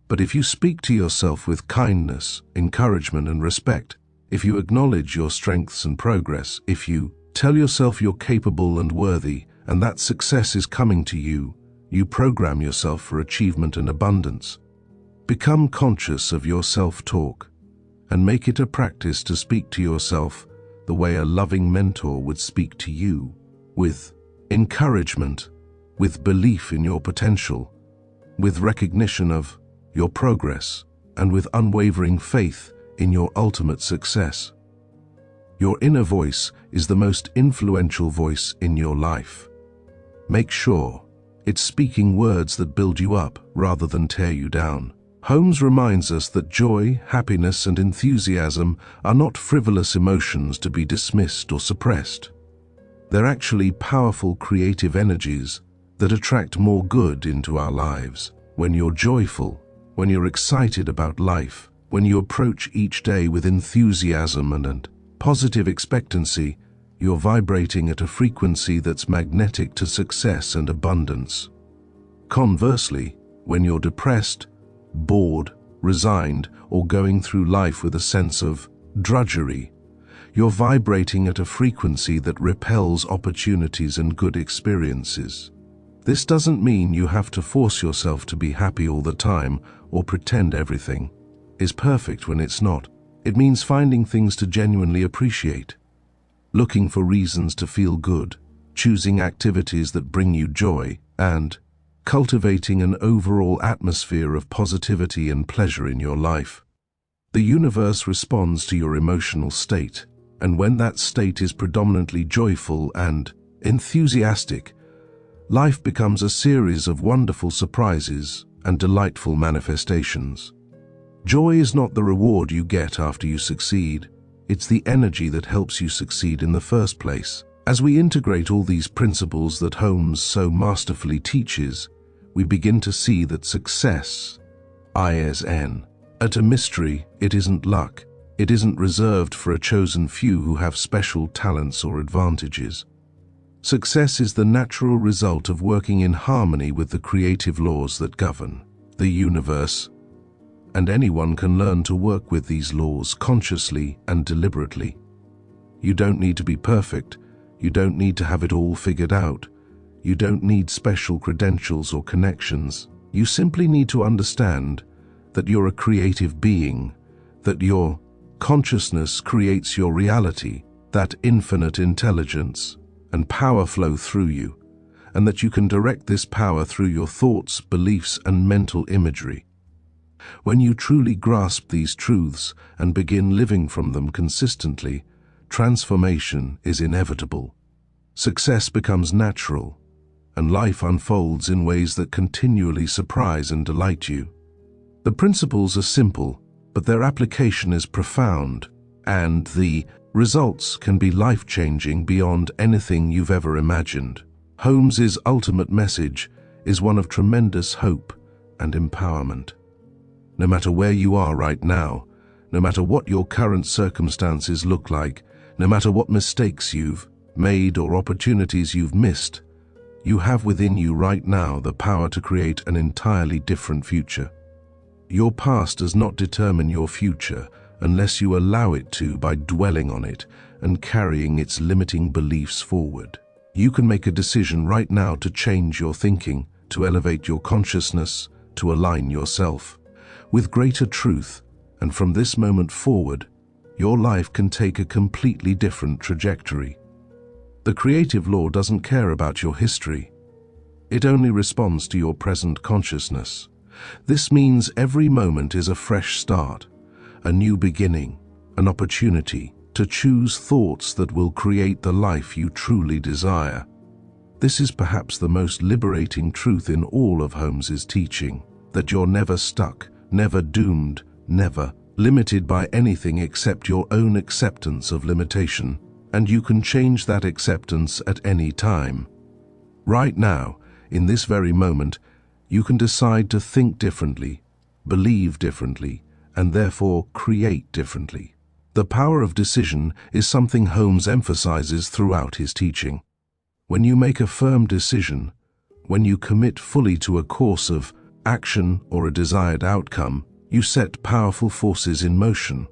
But if you speak to yourself with kindness, encouragement, and respect, if you acknowledge your strengths and progress, if you tell yourself you're capable and worthy and that success is coming to you, you program yourself for achievement and abundance. Become conscious of your self-talk and make it a practice to speak to yourself the way a loving mentor would speak to you, with encouragement, with belief in your potential, with recognition of your progress, and with unwavering faith in your ultimate success. Your inner voice is the most influential voice in your life. Make sure it's speaking words that build you up rather than tear you down. Holmes reminds us that joy, happiness, and enthusiasm are not frivolous emotions to be dismissed or suppressed. They're actually powerful creative energies that attract more good into our lives. When you're joyful, when you're excited about life, when you approach each day with enthusiasm and positive expectancy, you're vibrating at a frequency that's magnetic to success and abundance. Conversely, when you're depressed, bored, resigned, or going through life with a sense of drudgery, you're vibrating at a frequency that repels opportunities and good experiences. This doesn't mean you have to force yourself to be happy all the time or pretend everything is perfect when it's not. It means finding things to genuinely appreciate, looking for reasons to feel good, choosing activities that bring you joy, and cultivating an overall atmosphere of positivity and pleasure in your life. The universe responds to your emotional state, and when that state is predominantly joyful and enthusiastic, life becomes a series of wonderful surprises and delightful manifestations. Joy is not the reward you get after you succeed. It's the energy that helps you succeed in the first place. As we integrate all these principles that Holmes so masterfully teaches, we begin to see that success isn't a mystery. It isn't luck. It isn't reserved for a chosen few who have special talents or advantages. Success is the natural result of working in harmony with the creative laws that govern the universe, and anyone can learn to work with these laws consciously and deliberately. You don't need to be perfect. You don't need to have it all figured out. You don't need special credentials or connections. You simply need to understand that you're a creative being, that your consciousness creates your reality, that infinite intelligence and power flow through you, and that you can direct this power through your thoughts, beliefs, and mental imagery. When you truly grasp these truths and begin living from them consistently, transformation is inevitable. Success becomes natural, and life unfolds in ways that continually surprise and delight you. The principles are simple, but their application is profound, and the results can be life-changing beyond anything you've ever imagined. Holmes's ultimate message is one of tremendous hope and empowerment. No matter where you are right now, no matter what your current circumstances look like, no matter what mistakes you've made or opportunities you've missed, you have within you right now the power to create an entirely different future. Your past does not determine your future unless you allow it to by dwelling on it and carrying its limiting beliefs forward. You can make a decision right now to change your thinking, to elevate your consciousness, to align yourself with greater truth, and from this moment forward, your life can take a completely different trajectory. The creative law doesn't care about your history. It only responds to your present consciousness. This means every moment is a fresh start, a new beginning, an opportunity to choose thoughts that will create the life you truly desire. This is perhaps the most liberating truth in all of Holmes's teaching, that you're never stuck, never doomed, never limited by anything except your own acceptance of limitation, and you can change that acceptance at any time. Right now, in this very moment, you can decide to think differently, believe differently, and therefore create differently. The power of decision is something Holmes emphasizes throughout his teaching. When you make a firm decision, when you commit fully to a course of action or a desired outcome, you set powerful forces in motion.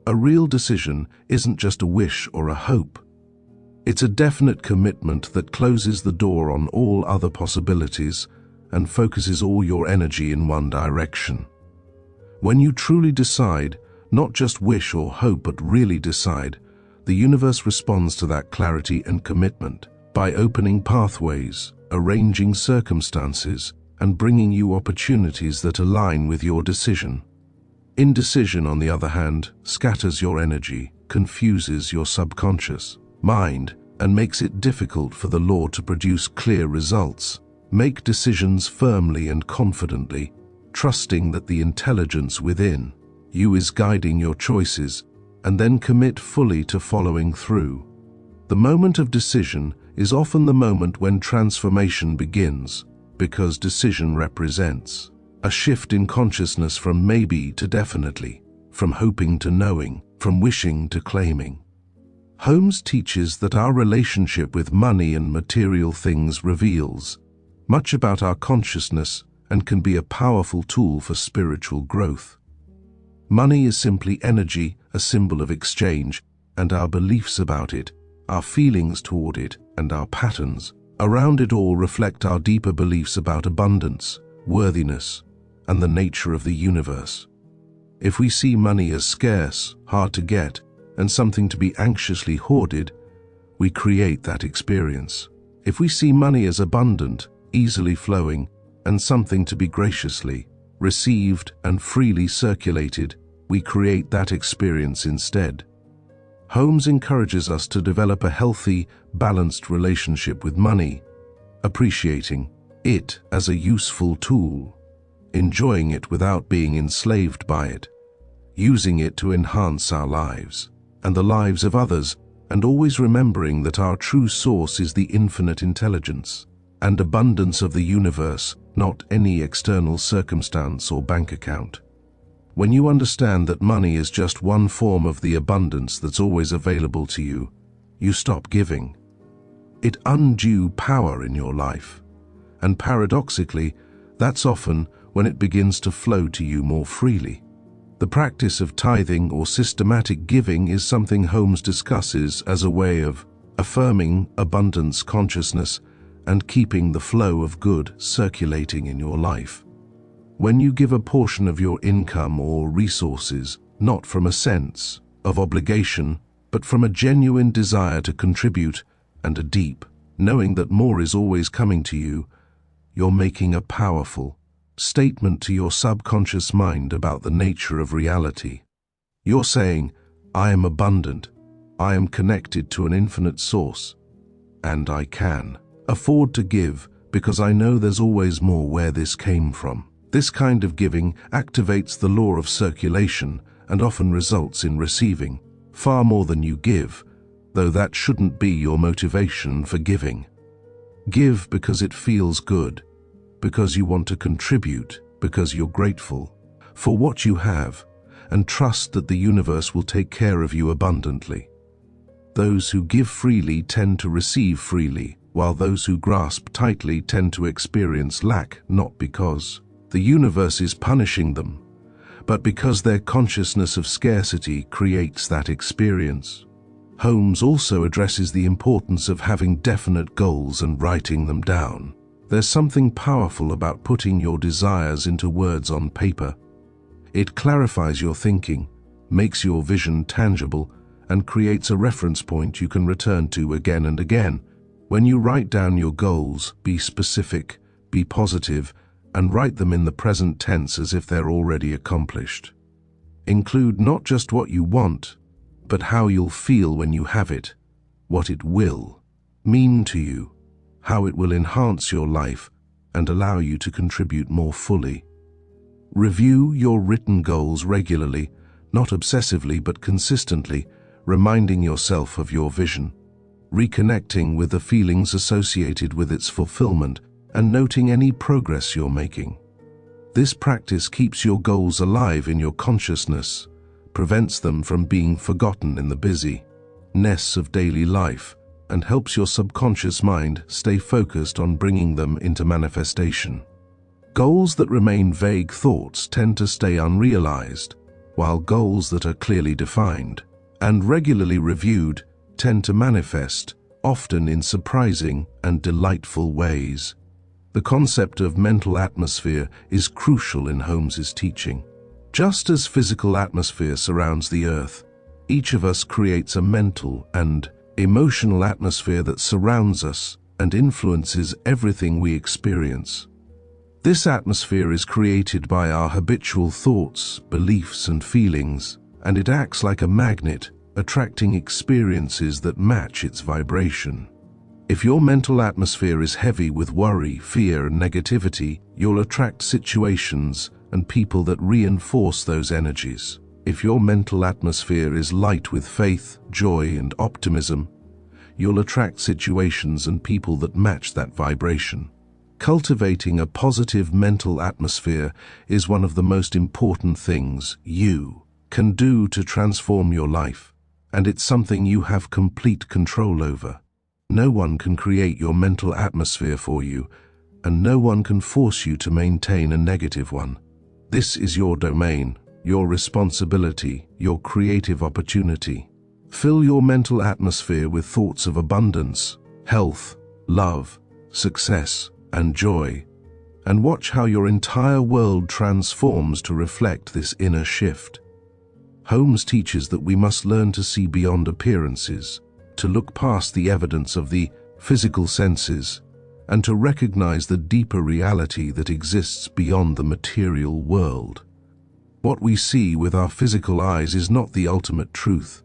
A real decision isn't just a wish or a hope. It's a definite commitment that closes the door on all other possibilities and focuses all your energy in one direction. When you truly decide, not just wish or hope, but really decide, the universe responds to that clarity and commitment by opening pathways, arranging circumstances, and bringing you opportunities that align with your decision. Indecision, on the other hand, scatters your energy, confuses your subconscious mind, and makes it difficult for the law to produce clear results. Make decisions firmly and confidently. trusting that the intelligence within you is guiding your choices, and then commit fully to following through. The moment of decision is often the moment when transformation begins, because decision represents a shift in consciousness from maybe to definitely, from hoping to knowing, from wishing to claiming. Holmes teaches that our relationship with money and material things reveals much about our consciousness and can be a powerful tool for spiritual growth. Money is simply energy, a symbol of exchange, and our beliefs about it, our feelings toward it, and our patterns around it all reflect our deeper beliefs about abundance, worthiness, and the nature of the universe. If we see money as scarce, hard to get, and something to be anxiously hoarded, we create that experience. If we see money as abundant, easily flowing, and something to be graciously received and freely circulated, we create that experience instead. Holmes encourages us to develop a healthy, balanced relationship with money, appreciating it as a useful tool, enjoying it without being enslaved by it, using it to enhance our lives and the lives of others, and always remembering that our true source is the infinite intelligence and abundance of the universe, not any external circumstance or bank account. When you understand that money is just one form of the abundance that's always available to you, you stop giving it undue power in your life. And paradoxically, that's often when it begins to flow to you more freely. The practice of tithing or systematic giving is something Holmes discusses as a way of affirming abundance consciousness and keeping the flow of good circulating in your life. When you give a portion of your income or resources, not from a sense of obligation, but from a genuine desire to contribute and a deep knowing that more is always coming to you, you're making a powerful statement to your subconscious mind about the nature of reality. You're saying, I am abundant, I am connected to an infinite source, and I can afford to give because I know there's always more where this came from. This kind of giving activates the law of circulation and often results in receiving far more than you give, though that shouldn't be your motivation for giving. Give because it feels good, because you want to contribute, because you're grateful for what you have, and trust that the universe will take care of you abundantly. Those who give freely tend to receive freely, while those who grasp tightly tend to experience lack, not because the universe is punishing them, but because their consciousness of scarcity creates that experience. Holmes also addresses the importance of having definite goals and writing them down. There's something powerful about putting your desires into words on paper. It clarifies your thinking, makes your vision tangible, and creates a reference point you can return to again and again. When you write down your goals, be specific, be positive, and write them in the present tense as if they're already accomplished. Include not just what you want, but how you'll feel when you have it, what it will mean to you, how it will enhance your life and allow you to contribute more fully. Review your written goals regularly, not obsessively but consistently, reminding yourself of your vision, reconnecting with the feelings associated with its fulfillment, and noting any progress you're making. This practice keeps your goals alive in your consciousness, prevents them from being forgotten in the busyness of daily life, and helps your subconscious mind stay focused on bringing them into manifestation. Goals that remain vague thoughts tend to stay unrealized, while goals that are clearly defined and regularly reviewed tend to manifest, often in surprising and delightful ways. The concept of mental atmosphere is crucial in Holmes's teaching. Just as physical atmosphere surrounds the earth, each of us creates a mental and emotional atmosphere that surrounds us and influences everything we experience. This atmosphere is created by our habitual thoughts, beliefs, and feelings, and it acts like a magnet, attracting experiences that match its vibration. If your mental atmosphere is heavy with worry, fear, and negativity, you'll attract situations and people that reinforce those energies. If your mental atmosphere is light with faith, joy, and optimism, you'll attract situations and people that match that vibration. Cultivating a positive mental atmosphere is one of the most important things you can do to transform your life, and it's something you have complete control over. No one can create your mental atmosphere for you, and no one can force you to maintain a negative one. This is your domain, your responsibility, your creative opportunity. Fill your mental atmosphere with thoughts of abundance, health, love, success, and joy, and watch how your entire world transforms to reflect this inner shift. Holmes teaches that we must learn to see beyond appearances, to look past the evidence of the physical senses, and to recognize the deeper reality that exists beyond the material world. What we see with our physical eyes is not the ultimate truth.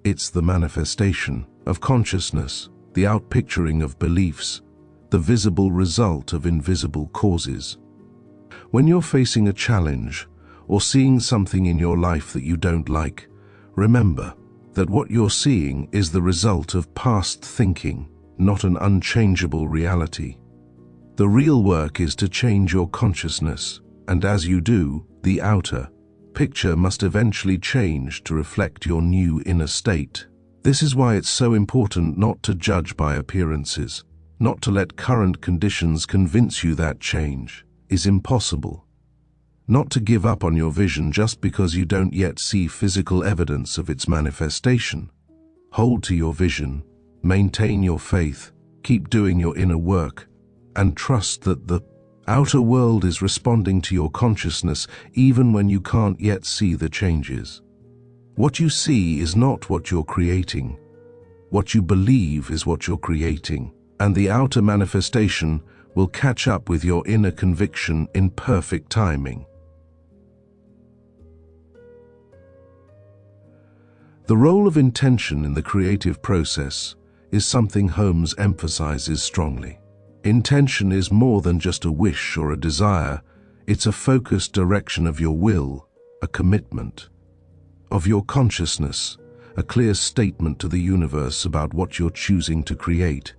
It's the manifestation of consciousness, the outpicturing of beliefs, the visible result of invisible causes. When you're facing a challenge or seeing something in your life that you don't like, remember that what you're seeing is the result of past thinking, not an unchangeable reality. The real work is to change your consciousness, and as you do, the outer picture must eventually change to reflect your new inner state. This is why it's so important not to judge by appearances, not to let current conditions convince you that change is impossible, not to give up on your vision just because you don't yet see physical evidence of its manifestation. Hold to your vision, maintain your faith, keep doing your inner work, and trust that the outer world is responding to your consciousness even when you can't yet see the changes. What you see is not what you're creating. What you believe is what you're creating, and the outer manifestation will catch up with your inner conviction in perfect timing. The role of intention in the creative process is something Holmes emphasizes strongly. Intention is more than just a wish or a desire. It's a focused direction of your will, a commitment of your consciousness, a clear statement to the universe about what you're choosing to create.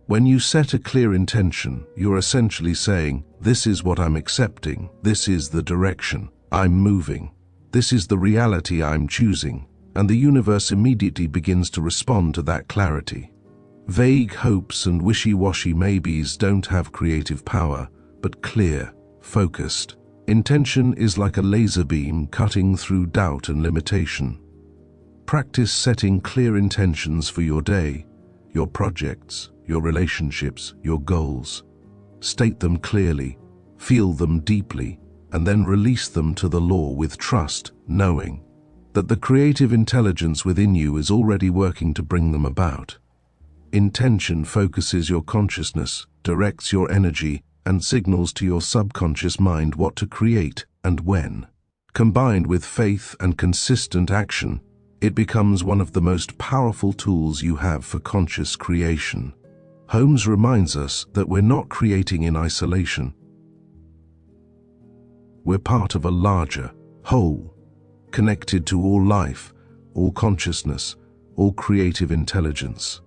When you set a clear intention, you're essentially saying, this is what I'm accepting, this is the direction I'm moving, this is the reality I'm choosing, and the universe immediately begins to respond to that clarity. Vague hopes and wishy-washy maybes don't have creative power, but clear, focused intention is like a laser beam cutting through doubt and limitation. Practice setting clear intentions for your day, your projects, your relationships, your goals. State them clearly, feel them deeply, and then release them to the law with trust, knowing that the creative intelligence within you is already working to bring them about. Intention focuses your consciousness, directs your energy, and signals to your subconscious mind what to create and when. Combined with faith and consistent action, it becomes one of the most powerful tools you have for conscious creation. Holmes reminds us that we're not creating in isolation. We're part of a larger whole, connected to all life, all consciousness, all creative intelligence.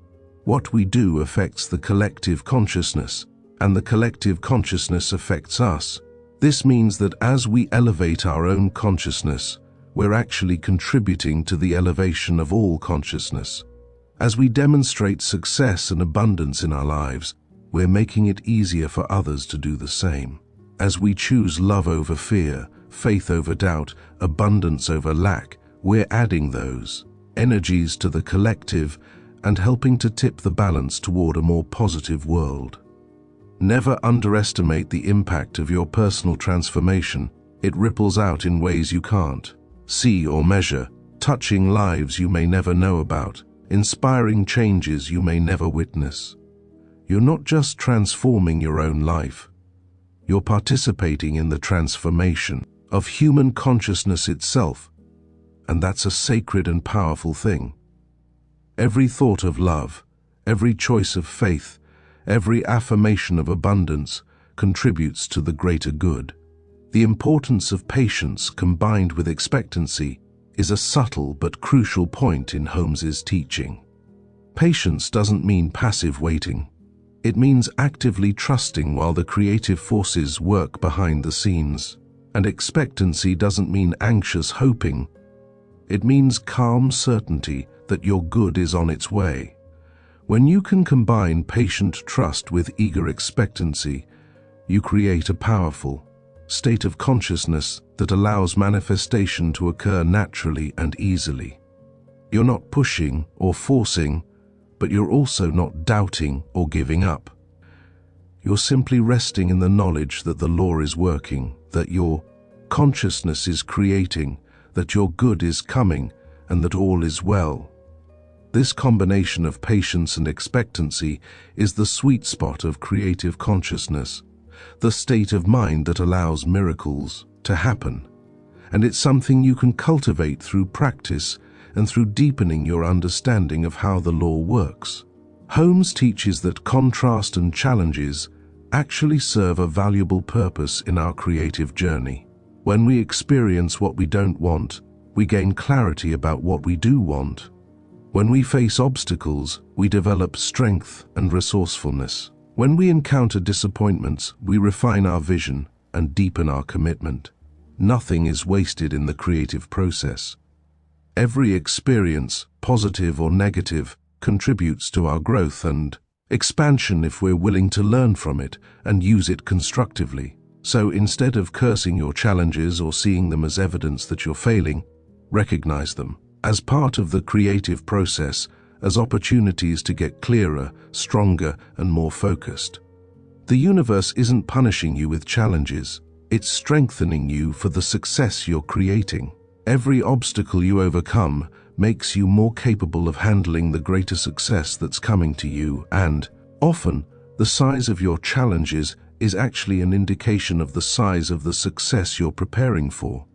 What we do affects the collective consciousness, and the collective consciousness affects us. This means that as we elevate our own consciousness, we're actually contributing to the elevation of all consciousness. As we demonstrate success and abundance in our lives, we're making it easier for others to do the same. As we choose love over fear, faith over doubt, abundance over lack, we're adding those energies to the collective and helping to tip the balance toward a more positive world. Never underestimate the impact of your personal transformation. It ripples out in ways you can't see or measure, touching lives you may never know about, inspiring changes you may never witness. You're not just transforming your own life, you're participating in the transformation of human consciousness itself, and that's a sacred and powerful thing. Every thought of love, every choice of faith, every affirmation of abundance contributes to the greater good. The importance of patience combined with expectancy is a subtle but crucial point in Holmes's teaching. Patience doesn't mean passive waiting. It means actively trusting while the creative forces work behind the scenes. And expectancy doesn't mean anxious hoping. It means calm certainty that your good is on its way. When you can combine patient trust with eager expectancy, you create a powerful state of consciousness that allows manifestation to occur naturally and easily. You're not pushing or forcing, but you're also not doubting or giving up. You're simply resting in the knowledge that the law is working, that your consciousness is creating, that your good is coming, and that all is well. This combination of patience and expectancy is the sweet spot of creative consciousness, the state of mind that allows miracles to happen. And it's something you can cultivate through practice and through deepening your understanding of how the law works. Holmes teaches that contrast and challenges actually serve a valuable purpose in our creative journey. When we experience what we don't want, we gain clarity about what we do want. When we face obstacles, we develop strength and resourcefulness. When we encounter disappointments, we refine our vision and deepen our commitment. Nothing is wasted in the creative process. Every experience, positive or negative, contributes to our growth and expansion if we're willing to learn from it and use it constructively. So instead of cursing your challenges or seeing them as evidence that you're failing, recognize them as part of the creative process, as opportunities to get clearer, stronger, and more focused. The universe isn't punishing you with challenges, it's strengthening you for the success you're creating. Every obstacle you overcome makes you more capable of handling the greater success that's coming to you, and often, the size of your challenges is actually an indication of the size of the success you're preparing for.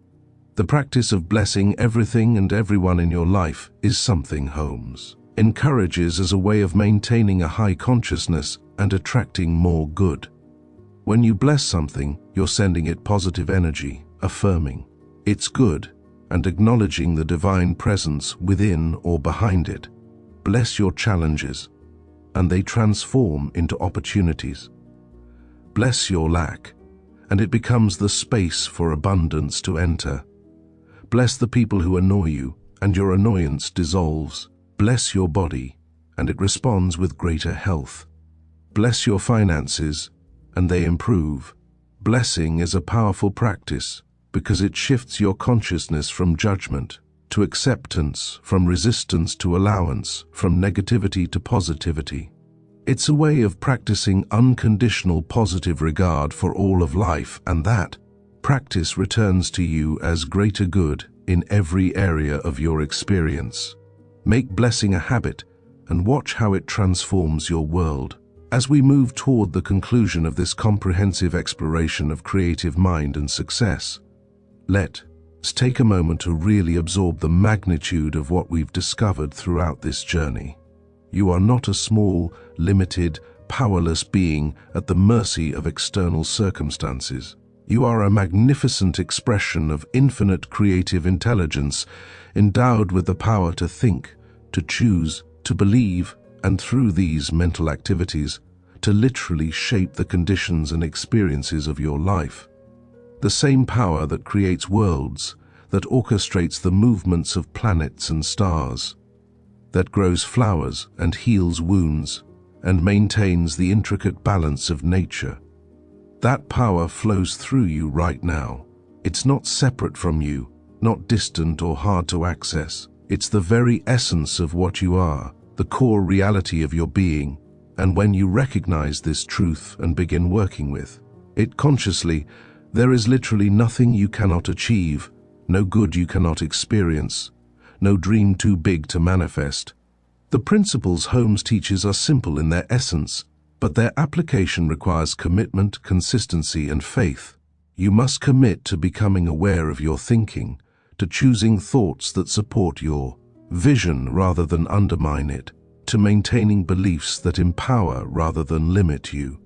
The practice of blessing everything and everyone in your life is something Holmes encourages as a way of maintaining a high consciousness and attracting more good. When you bless something, you're sending it positive energy, affirming it's good, and acknowledging the divine presence within or behind it. Bless your challenges, and they transform into opportunities. Bless your lack, and it becomes the space for abundance to enter. Bless the people who annoy you, and your annoyance dissolves. Bless your body, and it responds with greater health. Bless your finances, and they improve. Blessing is a powerful practice because it shifts your consciousness from judgment to acceptance, from resistance to allowance, from negativity to positivity. It's a way of practicing unconditional positive regard for all of life, and that practice returns to you as greater good in every area of your experience. Make blessing a habit and watch how it transforms your world. As we move toward the conclusion of this comprehensive exploration of creative mind and success, let's take a moment to really absorb the magnitude of what we've discovered throughout this journey. You are not a small, limited, powerless being at the mercy of external circumstances. You are a magnificent expression of infinite creative intelligence, endowed with the power to think, to choose, to believe, and through these mental activities, to literally shape the conditions and experiences of your life. The same power that creates worlds, that orchestrates the movements of planets and stars, that grows flowers and heals wounds, and maintains the intricate balance of nature. That power flows through you right now. It's not separate from you, not distant or hard to access. It's the very essence of what you are, the core reality of your being. And when you recognize this truth and begin working with it consciously, there is literally nothing you cannot achieve, no good you cannot experience, no dream too big to manifest. The principles Holmes teaches are simple in their essence, but their application requires commitment, consistency, and faith. You must commit to becoming aware of your thinking, to choosing thoughts that support your vision rather than undermine it, to maintaining beliefs that empower rather than limit you.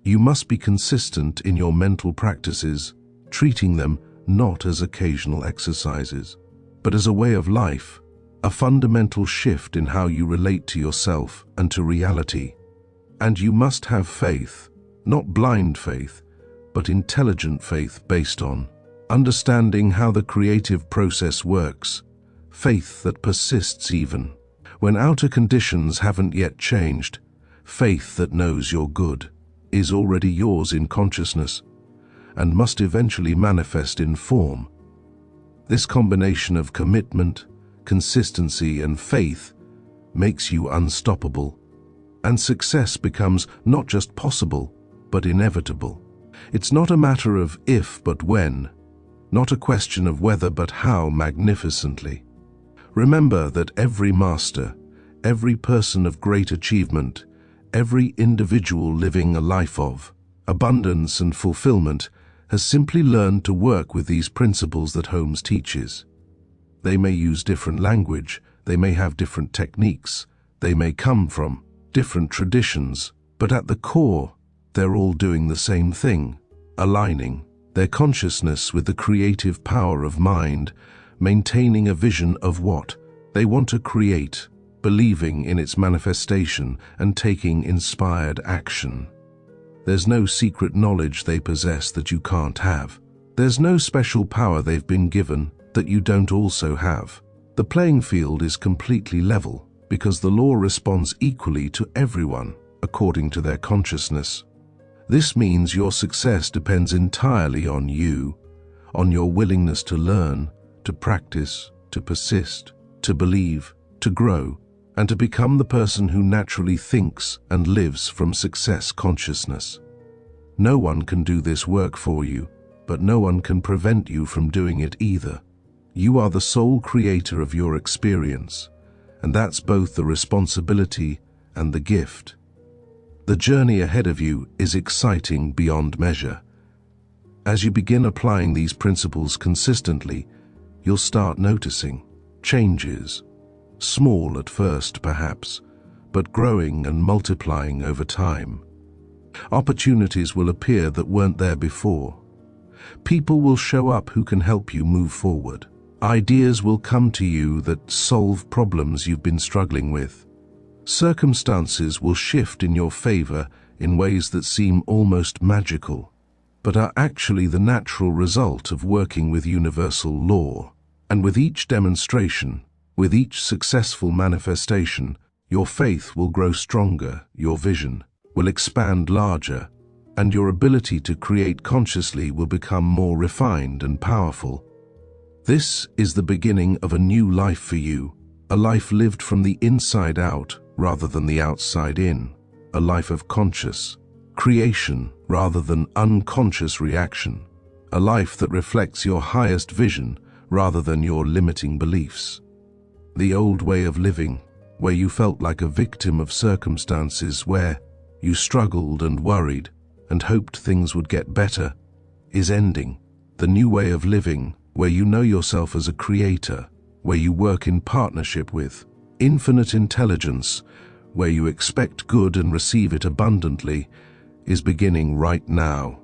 You must be consistent in your mental practices, treating them not as occasional exercises, but as a way of life, a fundamental shift in how you relate to yourself and to reality. And you must have faith, not blind faith, but intelligent faith based on understanding how the creative process works, faith that persists even when outer conditions haven't yet changed, faith that knows you're good, is already yours in consciousness, and must eventually manifest in form. This combination of commitment, consistency, and faith makes you unstoppable, and success becomes not just possible, but inevitable. It's not a matter of if but when, not a question of whether but how magnificently. Remember that every master, every person of great achievement, every individual living a life of abundance and fulfillment has simply learned to work with these principles that Holmes teaches. They may use different language, they may have different techniques, they may come from different traditions, but at the core, they're all doing the same thing, aligning their consciousness with the creative power of mind, maintaining a vision of what they want to create, believing in its manifestation, and taking inspired action. There's no secret knowledge they possess that you can't have. There's no special power they've been given that you don't also have. The playing field is completely level because the law responds equally to everyone according to their consciousness. This means your success depends entirely on you, on your willingness to learn, to practice, to persist, to believe, to grow, and to become the person who naturally thinks and lives from success consciousness. No one can do this work for you, but no one can prevent you from doing it either. You are the sole creator of your experience, and that's both the responsibility and the gift. The journey ahead of you is exciting beyond measure. As you begin applying these principles consistently, you'll start noticing changes, small at first perhaps, but growing and multiplying over time. Opportunities will appear that weren't there before. People will show up who can help you move forward. Ideas will come to you that solve problems you've been struggling with. Circumstances will shift in your favor in ways that seem almost magical, but are actually the natural result of working with universal law. And with each demonstration, with each successful manifestation, your faith will grow stronger, your vision will expand larger, and your ability to create consciously will become more refined and powerful. This is the beginning of a new life for you, a life lived from the inside out rather than the outside in, a life of conscious creation rather than unconscious reaction, a life that reflects your highest vision rather than your limiting beliefs. The old way of living, where you felt like a victim of circumstances, where you struggled and worried and hoped things would get better, is ending. The new way of living, where you know yourself as a creator, where you work in partnership with infinite intelligence, where you expect good and receive it abundantly, is beginning right now.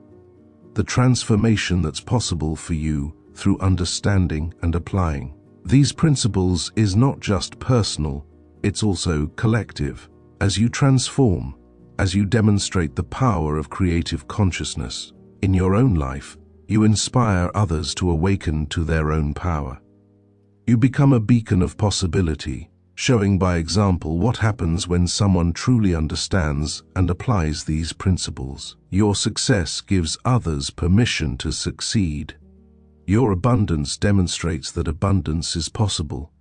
The transformation that's possible for you through understanding and applying these principles is not just personal, it's also collective. As you transform, as you demonstrate the power of creative consciousness in your own life, you inspire others to awaken to their own power. You become a beacon of possibility, showing by example what happens when someone truly understands and applies these principles. Your success gives others permission to succeed. Your abundance demonstrates that abundance is possible.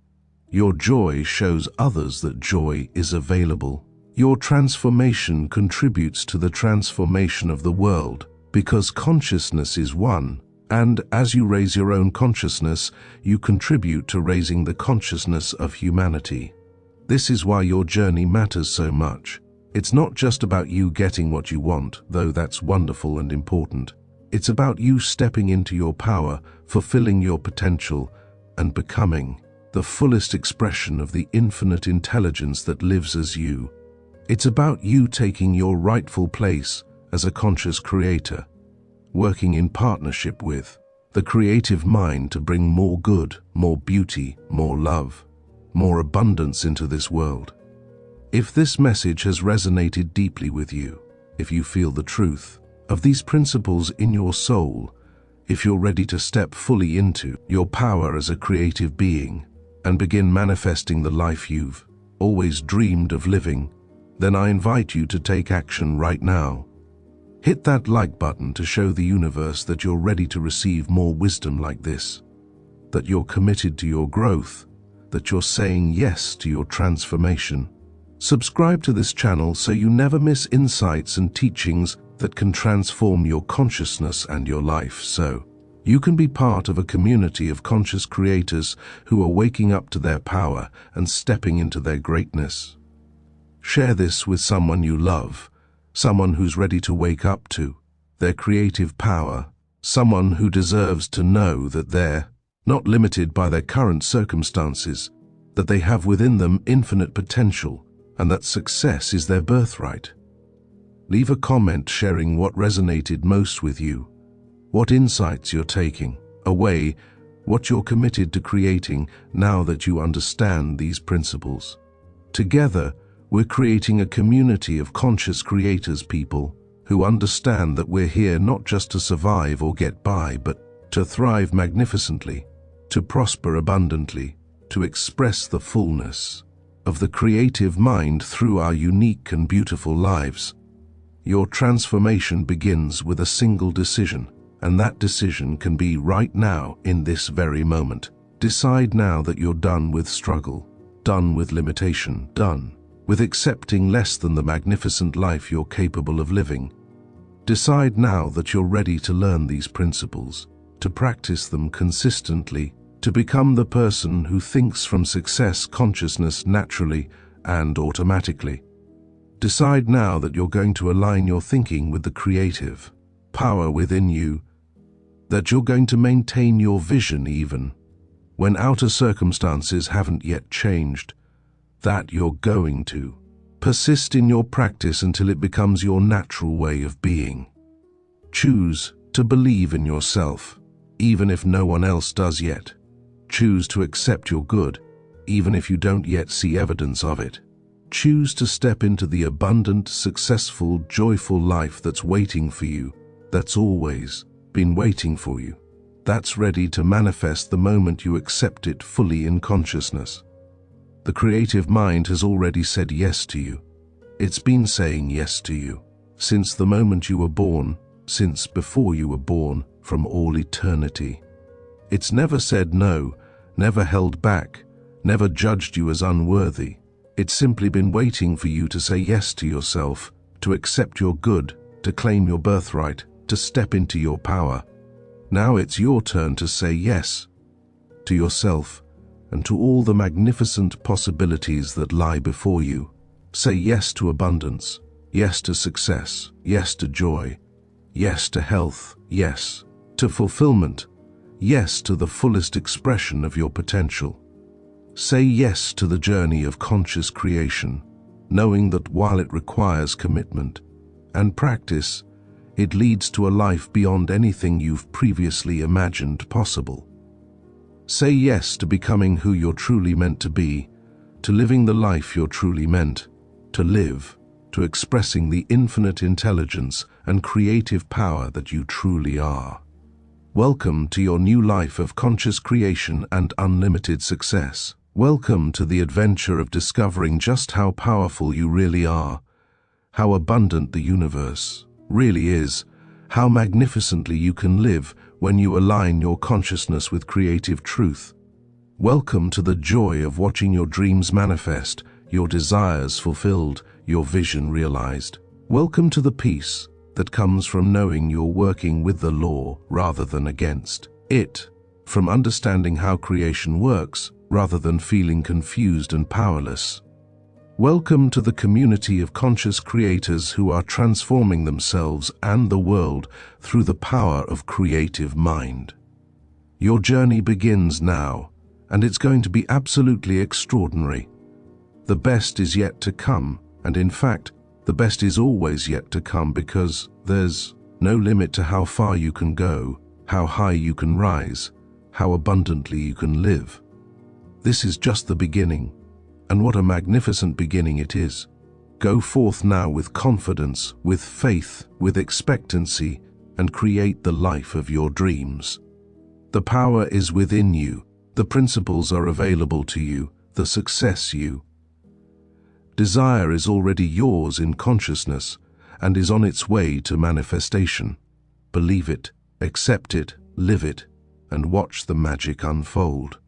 Your joy shows others that joy is available. Your transformation contributes to the transformation of the world, because consciousness is one, and as you raise your own consciousness, you contribute to raising the consciousness of humanity. This is why your journey matters so much. It's not just about you getting what you want, though that's wonderful and important. It's about you stepping into your power, fulfilling your potential, and becoming the fullest expression of the infinite intelligence that lives as you. It's about you taking your rightful place as a conscious creator, working in partnership with the creative mind to bring more good, more beauty, more love, more abundance into this world. If this message has resonated deeply with you, if you feel the truth of these principles in your soul, if you're ready to step fully into your power as a creative being and begin manifesting the life you've always dreamed of living, then I invite you to take action right now. Hit that like button to show the universe that you're ready to receive more wisdom like this, that you're committed to your growth, that you're saying yes to your transformation. Subscribe to this channel so you never miss insights and teachings that can transform your consciousness and your life, so you can be part of a community of conscious creators who are waking up to their power and stepping into their greatness. Share this with someone you love, someone who's ready to wake up to their creative power, someone who deserves to know that they're not limited by their current circumstances, that they have within them infinite potential, and that success is their birthright. Leave a comment sharing what resonated most with you, what insights you're taking away, what you're committed to creating now that you understand these principles. Together, we're creating a community of conscious creators, people who understand that we're here not just to survive or get by, but to thrive magnificently, to prosper abundantly, to express the fullness of the creative mind through our unique and beautiful lives. Your transformation begins with a single decision, and that decision can be right now in this very moment. Decide now that you're done with struggle, done with limitation, done with accepting less than the magnificent life you're capable of living. Decide now that you're ready to learn these principles, to practice them consistently, to become the person who thinks from success consciousness naturally and automatically. Decide now that you're going to align your thinking with the creative power within you, that you're going to maintain your vision even when outer circumstances haven't yet changed, that you're going to persist in your practice until it becomes your natural way of being. Choose to believe in yourself, even if no one else does yet. Choose to accept your good, even if you don't yet see evidence of it. Choose to step into the abundant, successful, joyful life that's waiting for you, that's always been waiting for you, that's ready to manifest the moment you accept it fully in consciousness. The creative mind has already said yes to you. It's been saying yes to you since the moment you were born, since before you were born, from all eternity. It's never said no, never held back, never judged you as unworthy. It's simply been waiting for you to say yes to yourself, to accept your good, to claim your birthright, to step into your power. Now it's your turn to say yes to yourself and to all the magnificent possibilities that lie before you. Say yes to abundance, yes to success, yes to joy, yes to health, yes to fulfillment, yes to the fullest expression of your potential. Say yes to the journey of conscious creation, knowing that while it requires commitment and practice, it leads to a life beyond anything you've previously imagined possible. Say yes to becoming who you're truly meant to be, to living the life you're truly meant to live, to expressing the infinite intelligence and creative power that you truly are. Welcome to your new life of conscious creation and unlimited success. Welcome to the adventure of discovering just how powerful you really are, how abundant the universe really is, how magnificently you can live when you align your consciousness with creative truth. Welcome to the joy of watching your dreams manifest, your desires fulfilled, your vision realized. Welcome to the peace that comes from knowing you're working with the law rather than against it, from understanding how creation works rather than feeling confused and powerless. Welcome to the community of conscious creators who are transforming themselves and the world through the power of creative mind. Your journey begins now, and it's going to be absolutely extraordinary. The best is yet to come, and in fact, the best is always yet to come because there's No limit to how far you can go, how high you can rise, how abundantly you can live. This is just the beginning, and what a magnificent beginning it is. Go forth now with confidence, with faith, with expectancy, and create the life of your dreams. The power is within you, the principles are available to you, the success you desire is already yours in consciousness and is on its way to manifestation. Believe it, accept it, live it, and watch the magic unfold.